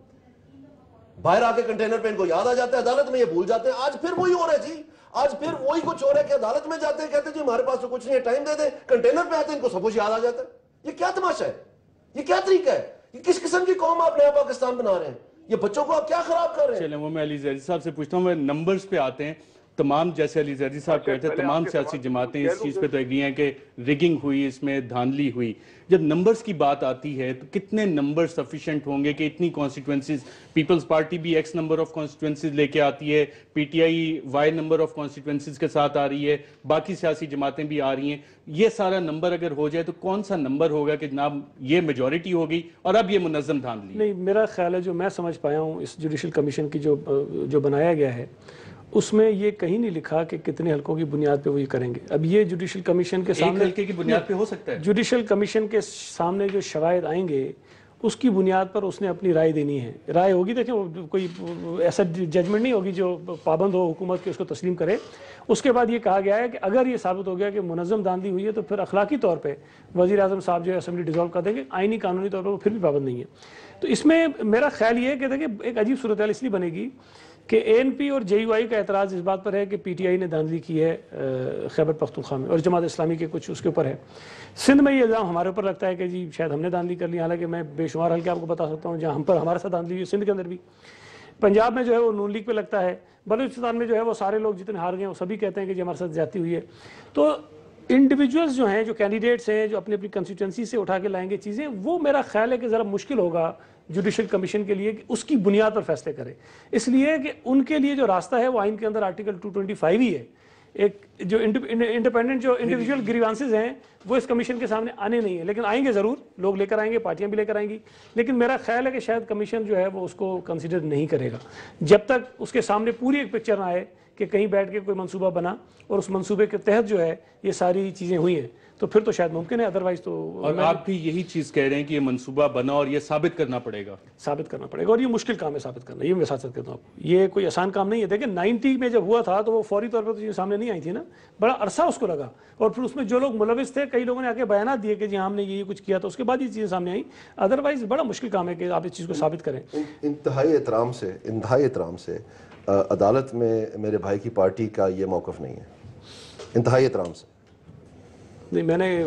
باہر آ کے کنٹینر پہ ان کو یاد آ جاتا ہے, عدالت میں یہ بھول جاتے ہیں. آج پھر وہی ہو رہا ہے جی, آج پھر وہی کچھ ہو رہا ہے کہ عدالت میں جاتے ہیں کہتے ہیں جی ہمارے پاس تو کچھ نہیں ہے, ٹائم دے دیں, کنٹینر پہ آتے ہیں ان کو سب کچھ یاد آ جاتا ہے. یہ کیا تماشا ہے, یہ کیا طریقہ ہے, یہ کس قسم کی قوم آپ نیا پاکستان بنا رہے ہیں, یہ بچوں کو آپ کیا خراب کر رہے ہیں. چلیں وہ میں علی زیدی صاحب سے پوچھتا ہوں, وہ نمبرز پہ آتے ہیں. تمام جیسے علی زیدی صاحب کہتے ہیں تمام سیاسی جماعتیں اس چیز پہ تو ایگری ہیں کہ ریگنگ ہوئی, اس میں دھاندلی ہوئی. جب نمبرز کی بات آتی ہے تو کتنے نمبر سفیشنٹ ہوں گے کہ اتنی کانسٹیٹوینسیز, پیپلز پارٹی بھی ایکس نمبر آف کانسٹیٹوینسیز لے کے آتی ہے, P T I Y number of constituencies کے ساتھ آ رہی ہے, باقی سیاسی جماعتیں بھی آ رہی ہیں, یہ سارا نمبر اگر ہو جائے تو کون سا نمبر ہوگا کہ جناب یہ میجورٹی ہوگی اور اب یہ منظم دھاندلی؟ نہیں, میرا خیال ہے جو میں سمجھ پایا ہوں اس جوڈیشل کمیشن کی جو بنایا گیا ہے اس میں یہ کہیں نہیں لکھا کہ کتنے حلقوں کی بنیاد پہ وہ یہ کریں گے. اب یہ جوڈیشل کمیشن کے سامنے ایک حلقے کی بنیاد پہ ہو سکتا ہے, جوڈیشل کمیشن کے سامنے جو شواہد آئیں گے اس کی بنیاد پر اس نے اپنی رائے دینی ہے. رائے ہوگی, دیکھیں کوئی ایسا ججمنٹ نہیں ہوگی جو پابند ہو حکومت کے اس کو تسلیم کرے. اس کے بعد یہ کہا گیا ہے کہ اگر یہ ثابت ہو گیا کہ منظم دھاندلی ہوئی ہے تو پھر اخلاقی طور پہ وزیر اعظم صاحب جو ہے اسمبلی ڈیزالو کر دیں گے, آئینی قانونی طور پر وہ پھر بھی پابند نہیں ہے. تو اس میں میرا خیال یہ ہے کہ دیکھیں ایک عجیب صورتحال اس لیے بنے گی کہ اے این پی اور جے یو آئی کا اعتراض اس بات پر ہے کہ پی ٹی آئی نے دھاندلی کی ہے خیبر پختونخوا میں, اور جماعت اسلامی کے کچھ اس کے اوپر ہے. سندھ میں یہ الزام ہمارے اوپر لگتا ہے کہ جی شاید ہم نے دھاندلی کر لی, حالانکہ میں بے شمار حلقے آپ کو بتا سکتا ہوں جہاں ہم پر ہمارے ساتھ دھاندلی ہوئی, سندھ کے اندر بھی. پنجاب میں جو ہے وہ نون لیگ پہ لگتا ہے, بلوچستان میں جو ہے وہ سارے لوگ جتنے ہار گئے ہیں وہ سبھی کہتے ہیں کہ جی ہمارے ساتھ زیادتی ہوئی ہے. تو انڈیویجولز جو ہیں, جو کینڈیڈیٹس ہیں, جو اپنی اپنی کنسٹیٹوئنسی سے اٹھا کے لائیں گے چیزیں, وہ میرا خیال ہے کہ ذرا مشکل ہوگا جوڈیشل کمیشن کے لیے کہ اس کی بنیاد پر فیصلے کرے. اس لیے کہ ان کے لیے جو راستہ ہے وہ آئین کے اندر آرٹیکل 225 ہی ہے. ایک جو انڈیپینڈنٹ جو انڈیویجول گریوانسز ہیں وہ اس کمیشن کے سامنے آنے نہیں ہیں, لیکن آئیں گے ضرور, لوگ لے کر آئیں گے, پارٹیاں بھی لے کر آئیں گی. لیکن میرا خیال ہے کہ شاید کمیشن جو ہے وہ اس کو کنسیڈر نہیں کرے گا جب تک اس کے سامنے پوری ایک پکچر نہ آئے کہ کہیں بیٹھ کے کوئی منصوبہ بنا اور اس منصوبے کے تحت جو ہے یہ ساری چیزیں ہوئی ہیں, تو پھر تو شاید ممکن ہے, ادروائز تو. اور آپ بھی یہی چیز کہہ رہے ہیں کہ یہ منصوبہ بنا اور یہ ثابت کرنا پڑے گا, اور یہ مشکل کام ہے ثابت کرنا, یہ میں ساتھ کہتا ہوں آپ کو, یہ کوئی آسان کام نہیں ہے. دیکھیں 90 میں جب ہوا تھا تو وہ فوری طور پر تو یہ سامنے نہیں آئی تھی نا, بڑا عرصہ اس کو لگا, اور پھر اس میں جو لوگ ملوث تھے کئی لوگوں نے آ کے بیانات دیے کہ جی ہم نے یہ کچھ کیا, تو اس کے بعد یہ چیزیں سامنے آئیں. ادروائز بڑا مشکل کام ہے کہ آپ اس چیز کو ثابت کریں. انتہائی احترام سے عدالت میں میرے بھائی کی پارٹی کا یہ موقف نہیں ہے, انتہائی احترام سے. نہیں, میں نے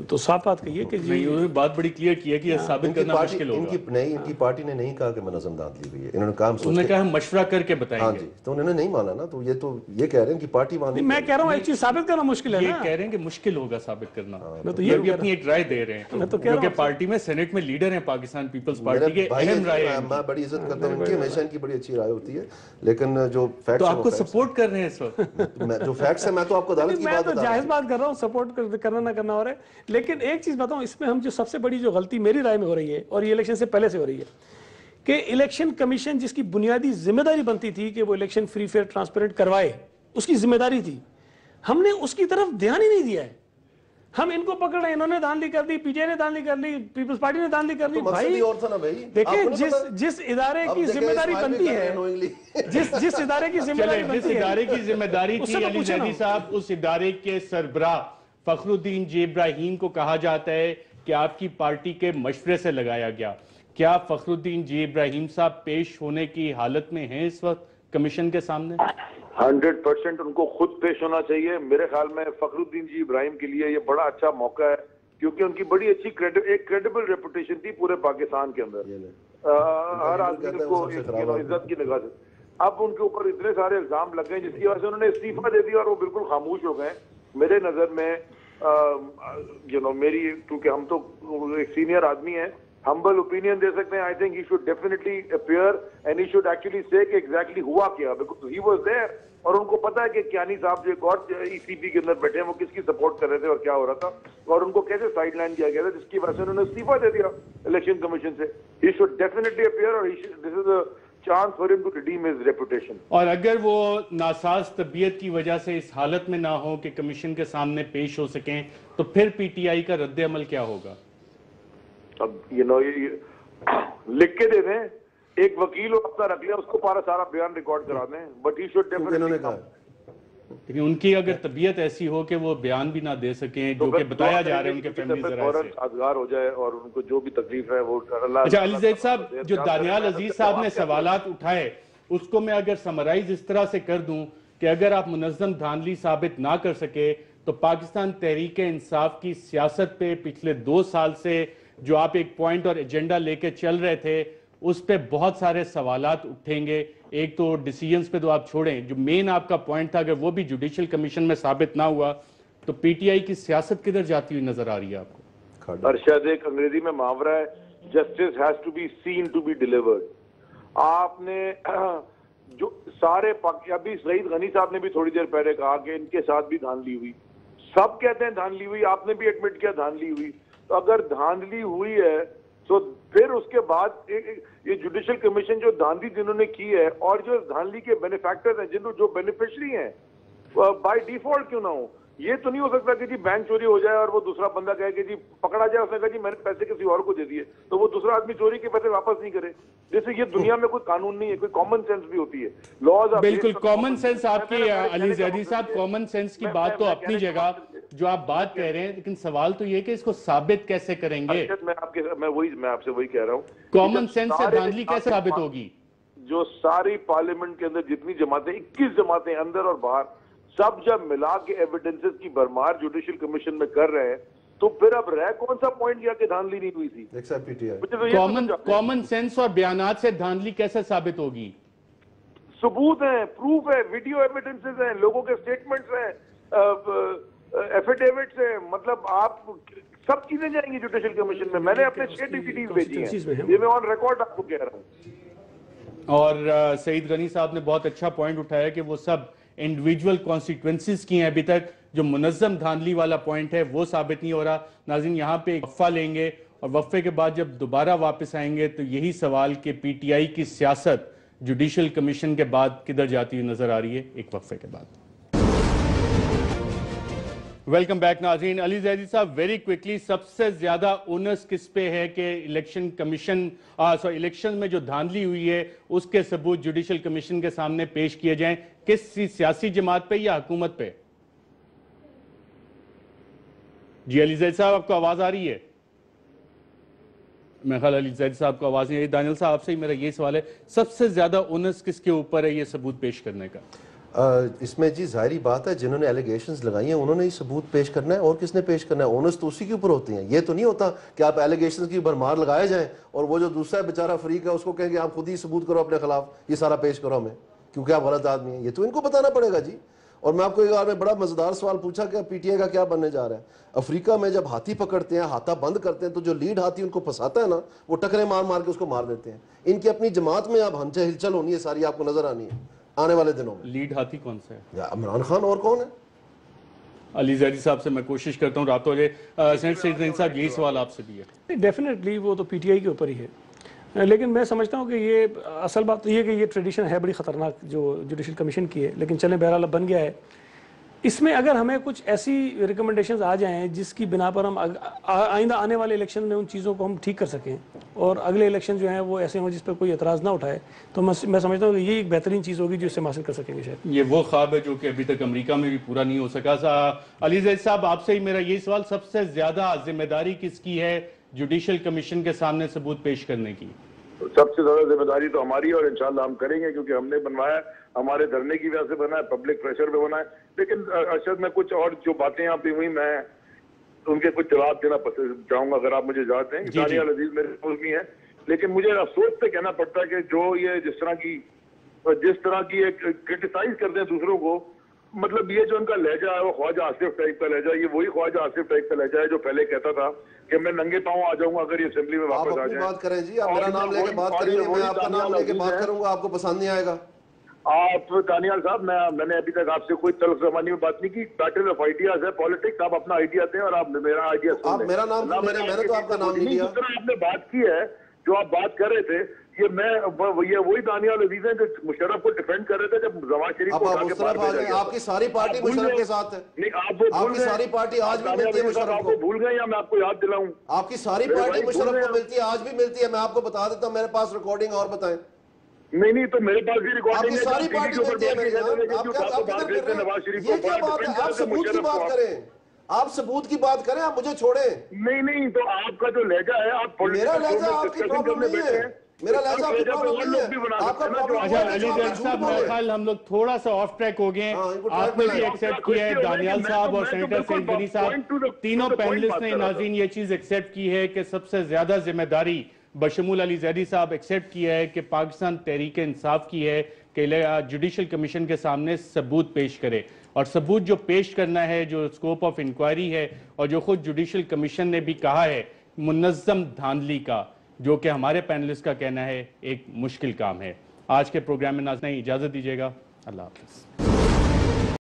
تو صاف بات کہی ہے کہ جی بات بڑی کلیئر کی ہے کہ یہ ثابت کرنا مشکل ہوگا. ان کی پارٹی نے نہیں کہا کہ منظم دھاندلی ہوئی ہے, انہوں نے کہا انہوں نے کہا ہم مشورہ کر کے بتائیں گے. ہاں جی, تو انہوں نے نہیں مانا نا, تو یہ کہہ رہے ہیں ان کی پارٹی مانی. میں کہہ رہا ہوں ایک چیز ثابت کرنا مشکل ہے نا, یہ کہہ رہے ہیں کہ مشکل ہوگا ثابت کرنا, یہ بھی اپنی ایک رائے دے رہے ہیں کیونکہ پارٹی میں سینٹ میں لیڈر ہیں پاکستان پیپلز پارٹی کے, اہم رائے ہیں. میں بڑی عزت کرتا ہوں ان کی, ہمیشہ ان کی بڑی اچھی رائے ہوتی ہے, لیکن جو فیکٹس تو آپ کو سپورٹ کر رہے ہیں اس وقت, جو فیکٹس ہیں, میں تو آپ کو عدالت کی بات بتا رہا ہوں. میں تو جائز بات کر رہا ہوں, سپورٹ کرنا نہ کرنا ہو رہا ہے. لیکن ایک چیز بتاؤں, اس میں ہم جو سب سے بڑی جو غلطی میری رائے میں ہو رہی ہے, اور یہ الیکشن سے پہلے سے ہو رہی ہے, کہ الیکشن کمیشن جس کی بنیادی ذمہ داری بنتی تھی کہ وہ الیکشن فری فیئر ٹرانسپیرنٹ کروائے, اس کی ذمہ داری تھی, ہم نے اس کی طرف دھیان ہی نہیں دیا ہے. ہم ان کو پکڑ رہے ہیں, انہوں نے دھاندلی کر دی, پی ٹی آئی نے دھاندلی کر لی, پیپلز پارٹی نے دھاندلی کر لی. بھائی دیکھیں جس ادارے کی ذمہ داری بنتی ہے, جس ادارے کی ذمہ داری بنتی ہے, جس ادارے کی ذمہ داری تھی علی زیدی صاحب, اس ادارے کے سربراہ فخر الدین جے ابراہیم کو کہا جاتا ہے کہ آپ کی پارٹی کے مشورے سے لگایا گیا. کیا فخر الدین جے ابراہیم صاحب پیش ہونے کی حالت میں ہیں اس وقت کمیشن کے سامنے؟ 100% ان کو خود پیش ہونا چاہیے. میرے خیال میں فخر الدین جی ابراہیم کے لیے یہ بڑا اچھا موقع ہے کیونکہ ان کی بڑی اچھی ایک کریڈیبل ریپوٹیشن تھی پورے پاکستان کے اندر، ہر آدمی کو عزت کی نگاہ سے. اب ان کے اوپر اتنے سارے الزام لگ گئے جس کی وجہ سے انہوں نے استعفیٰ دے دیا اور وہ بالکل خاموش ہو گئے. میرے نظر میں میری، کیونکہ ہم تو ایک سینئر آدمی ہیں، ہمبل اوپینین دے سکتے ہیں. I think he should definitely appear and he should actually سے کہ ایگزیکٹلی ہوا کیا، بیکاز ہی واز دیئر. اور ان کو پتا ہے کہ کیانی صاحب جو ایک اور ای سی پی کے اندر بیٹھے ہیں وہ کس کی سپورٹ کر رہے تھے اور کیا ہو رہا تھا، اور ان کو کیسے سائڈ لائن کیا گیا تھا، جس کی وجہ سے انہوں نے استعفیٰ دے دیا الیکشن کمیشن سے. ہی شوڈ ڈیفینیٹلی اپیئر اور دس از اے چانس فار ہم ٹو ریڈیم ہز ریپوٹیشن. اور اگر وہ ناساز طبیعت کی وجہ سے اس حالت میں نہ ہو کہ کمیشن کے سامنے پیش ہو سکیں تو پھر پی ٹی آئی کا رد عمل کیا ہوگا؟ اب لکھ کے دے دیں، ایک وکیل اپنا رکھ لیں، اس کو سارا بیان ریکارڈ کرا دیں. بٹ ہی شوڈ ڈیفینیٹلی، لیکن ان کی اگر طبیعت ایسی ہو کہ وہ بیان بھی نہ دے سکیں، جو کہ بتایا جا رہا ہے ان کے فیملی ذرائع سے، سازگار ہو جائے اور ان کو جو بھی تکلیف ہے وہ اللہ. اچھا علی زید صاحب، جو دانیال عزیز صاحب نے سوالات اٹھائے اس کو میں اگر سمرائز اس طرح سے کر دوں کہ اگر آپ منظم دھاندلی ثابت نہ کر سکے تو پاکستان تحریک انصاف کی سیاست پہ پچھلے 2 سال سے جو آپ ایک پوائنٹ اور ایجنڈا لے کے چل رہے تھے اس پہ بہت سارے سوالات اٹھیں گے. ایک تو ڈیسیجنز پہ تو آپ چھوڑیں، جو مین آپ کا پوائنٹ تھا اگر وہ بھی جوڈیشل کمیشن میں ثابت نہ ہوا تو پی ٹی آئی کی سیاست کدھر جاتی ہوئی نظر آ رہی ہے آپ کو؟ ارشد، ایک انگریزی میں محاورہ ہے، justice has to be seen to be delivered. آپ نے جو سارے ابھی سعید غنی صاحب نے بھی تھوڑی دیر پہلے کہا کہ ان کے ساتھ بھی دھاندلی ہوئی، سب کہتے ہیں دھاندلی ہوئی، آپ نے بھی ایڈمٹ کیا دھاندلی ہوئی. تو اگر دھاندلی ہوئی ہے تو پھر اس کے بعد یہ جوڈیشل کمیشن جو دھاندلی جنہوں نے کی ہے اور جو دھاندلی کے بینیفیکٹرز ہیں، جو بینیفیشری ہیں، بائی ڈیفالٹ کیوں نہ ہو. یہ تو نہیں ہو سکتا کہ جی بینک چوری ہو جائے اور وہ دوسرا بندہ کہے کہ جی پکڑا جائے، اس نے کہا جی میں نے پیسے کسی اور کو دے دیے، تو وہ دوسرا آدمی چوری کے پیسے واپس نہیں کرے. جیسے یہ دنیا میں کوئی قانون نہیں ہے، کوئی کامن سینس بھی ہوتی ہے. لاز بالکل کامن سینس آپ کی علی زیدی صاحب، کامن سینس کی بات تو اپنی جگہ جو آپ بات کہہ رہے ہیں، لیکن سوال تو یہ کہ اس کو ثابت کیسے کریں گے؟ میں آپ سے وہی کہہ رہا ہوں، کامن سینس سے دھاندلی کیسے ثابت ہوگی؟ جو ساری پارلیمنٹ کے اندر جتنی جماعتیں، 21 جماعتیں اندر اور باہر، سب جب ملا کے ایویڈنسز کی بھرمار جوڈیشل کمیشن میں کر رہے ہیں تو پھر اب رہ کون سا پوائنٹ کیا کہ دھاندلی نہیں ہوئی تھی؟ کامن سینس اور بیانات سے دھاندلی کیسے ثابت ہوگی؟ ثبوت ہیں، پروف ہے، ویڈیو ایویڈنسز ہیں، لوگوں کے سٹیٹمنٹس ہیں، ایفیڈیوٹس ہیں. مطلب آپ سب چیزیں جائیں گی جوڈیشل کمیشن میں. میں نے اپنے 6 ڈی وی ڈی بھیجی ہیں، یہ میں آن ریکارڈ آپ کو کہہ رہا ہوں. اور سعید غنی صاحب نے بہت اچھا پوائنٹ اٹھایا کہ وہ سب انڈیویجول کانسیکوینسز کی ہیں. ابھی تک جو منظم دھاندلی والا پوائنٹ ہے وہ ثابت نہیں ہو رہا. ناظرین، یہاں پہ ایک وقفہ لیں گے اور وقفے کے بعد جب دوبارہ واپس آئیں گے تو یہی سوال کہ پی ٹی آئی کی سیاست جوڈیشل کمیشن کے بعد کدھر جاتی ہوئی نظر آ رہی ہے. ایک وقفے کے بعد ویلکم بیک. ناظرین، علی زیدی صاحب ویری کوئکلی، سب سے زیادہ اونس کس پہ ہے کہ الیکشن میں جو دھاندلی ہوئی ہے اس کے ثبوت جوڈیشل کمیشن کے سامنے پیش کیے جائیں؟ کس سیاسی جماعت پہ یا حکومت پہ؟ جی علی زیدی صاحب، آپ کو آواز آ رہی ہے؟ میں خیال علی زیدی صاحب کو آواز نہیں آئی. دانیال صاحب، آپ سے ہی میرا یہ سوال ہے، سب سے زیادہ اونس کس کے اوپر ہے یہ ثبوت پیش کرنے کا؟ اس میں جی ظاہری بات ہے جنہوں نے ایلیگیشنز لگائی ہیں انہوں نے ہی ثبوت پیش کرنا ہے. اور کس نے پیش کرنا ہے؟ اونس تو اسی کے اوپر ہوتی ہیں. یہ تو نہیں ہوتا کہ آپ ایلیگیشنز کی بھرمار لگائے جائیں اور وہ جو دوسرا بیچارہ فریق ہے اس کو کہیں کہ آپ خود ہی ثبوت کرو اپنے خلاف، یہ سارا پیش کرو ہمیں کیونکہ آپ غلط آدمی ہیں. یہ تو ان کو بتانا پڑے گا جی. اور میں آپ کو ایک بار میں بڑا مزیدار سوال پوچھا کہ پی ٹی آئی کا کیا بننے جا رہا ہے. افریقہ میں جب ہاتھی پکڑتے ہیں، ہاتھا بند کرتے ہیں، تو جو لیڈ ہاتھی ان کو پھنساتا ہے نا، وہ ٹکرے مار مار کے اس کو مار دیتے ہیں. ان کی اپنی جماعت میں اب ہلچل ہونی ہے ساری، آپ کو نظر آنی ہے آنے والے دنوں میں. لیڈ ہاتھی کون سا ہے؟ یا عمران خان، اور کون ہے؟ علی زیدی صاحب سے میں کوشش کرتا ہوں رابطہ ہو جائے. سینٹ سعید غنی صاحب، یہی سوال آپ سے بھی ہے. ڈیفینیٹلی وہ تو پی ٹی آئی کے اوپر ہی ہے، لیکن میں سمجھتا ہوں کہ یہ اصل بات تو یہ کہ یہ ٹریڈیشن ہے بڑی خطرناک جو جوڈیشل کمیشن کی ہے. لیکن چلیں بہرحال اب بن گیا ہے. اس میں اگر ہمیں کچھ ایسی ریکمنڈیشنز آ جائیں جس کی بنا پر ہم آئندہ آنے والے الیکشن میں ان چیزوں کو ہم ٹھیک کر سکیں اور اگلے الیکشن جو ہیں وہ ایسے ہوں جس پر کوئی اعتراض نہ اٹھائے، تو میں سمجھتا ہوں کہ یہ ایک بہترین چیز ہوگی جو اس سے حاصل کر سکیں گے. شاید یہ وہ خواب ہے جو کہ ابھی تک امریکہ میں بھی پورا نہیں ہو سکا. علی زید صاحب، آپ سے ہی میرا یہ سوال، سب سے زیادہ ذمہ داری کس کی ہے جوڈیشل کمیشن کے سامنے ثبوت پیش کرنے کی؟ سب سے زیادہ ذمہ داری تو ہماری ہے اور انشاءاللہ ہم کریں گے، کیونکہ ہم نے بنوایا، ہمارے دھرنے کی وجہ سے بنا ہے، پبلک پریشر پہ بنا ہے. لیکن ارشد میں کچھ اور جو باتیں آپ ہوئی، میں ان کے کچھ جواب دینا چاہوں گا اگر آپ مجھے اجازت دیں. دانیال عزیز میرے دوست بھی ہیں, لیکن مجھے افسوس سے کہنا پڑتا ہے کہ جو یہ جس طرح کی ایک کرٹیسائز کرتے ہیں دوسروں کو, مطلب یہ جو ان کا لہجہ ہے وہ خواجہ آصف ٹائپ کا لہجہ ہے. یہ وہی خواجہ آصف ٹائپ کا لہجہ ہے جو پہلے کہتا تھا کہ میں ننگے پاؤں آ جاؤں گا اگر یہ اسمبلی میں واپس آ جائیں. بات کریں جی, آپ میرا نام لے کے بات کریں گے, میں آپ کا نام لے کے بات کروں گا, آپ کو پسند نہیں آئے گا. آپ دانیال صاحب, میں نے ابھی تک آپ سے کوئی تلخ زبانی میں بات نہیں کی. بیٹل آف آئیڈیاز ہے پالیٹکس, آپ اپنا آئیڈیا دیں اور آپ میرا آئیڈیا سنیں. آپ میرا نام میں نے تو آپ کا نام نہیں لیا. جس طرح آپ نے بات کی ہے, جو آپ بات کر رہے تھے, یہ وہی دانیال عزیز ہیں جو مشرف کو ڈیفینڈ کر رہے تھے جب نواز شریف کو اٹھا کے باہر بھیجا گیا. آپ کی ساری پارٹی مشرف کے ساتھ ہے. نہیں, آپ کی ساری پارٹی آج بھی ملتی ہے مشرف کو. بھول گئے یا میں آپ کو یاد دلاؤں؟ آپ کی ساری پارٹی مشرف کو ملتی ہے, آج بھی ملتی ہے. میں آپ کو بتا دیتا ہوں, میرے پاس ریکارڈنگ اور بتائیں. نہیں تو میرے پاس بھی ریکارڈنگ ہے. ساری پارٹی ملتی ہے میرے جان. یہ کیا بات ہے؟ آپ ثبوت کی بات کریں, آپ ثبوت کی بات کریں, آپ مجھے چھوڑیں. نہیں تو آپ کا جو لہجہ ہے, آپ میرا لہجہ آپ کی پرابلم نہیں ہے. میرا لہجہ آپ کی پرابلم نہیں ہے. آپ کا پرابلم ہے علی ڈاکٹر صاحب, میرا خیال ہم لوگ تھوڑا سا آف ٹریک ہو گئے. آپ نے بھی ایکسیپٹ کیا ہے, دانیال صاحب اور سینیٹر سعید غنی صاحب, تینوں پینلسٹ نے ناظرین یہ چیز ایکسیپٹ کی ہے کہ سب سے زیادہ ذمہ داری بشمول علی زیدی صاحب ایکسیپٹ کیا ہے کہ پاکستان تحریک انصاف کی ہے کہ جوڈیشل کمیشن کے سامنے ثبوت پیش کرے. اور ثبوت جو پیش کرنا ہے, جو اسکوپ آف انکوائری ہے, اور جو خود جوڈیشل کمیشن نے بھی کہا ہے منظم دھاندلی کا, جو کہ ہمارے پینلسٹ کا کہنا ہے ایک مشکل کام ہے. آج کے پروگرام میں ناظرین اجازت دیجیے گا. اللہ حافظ.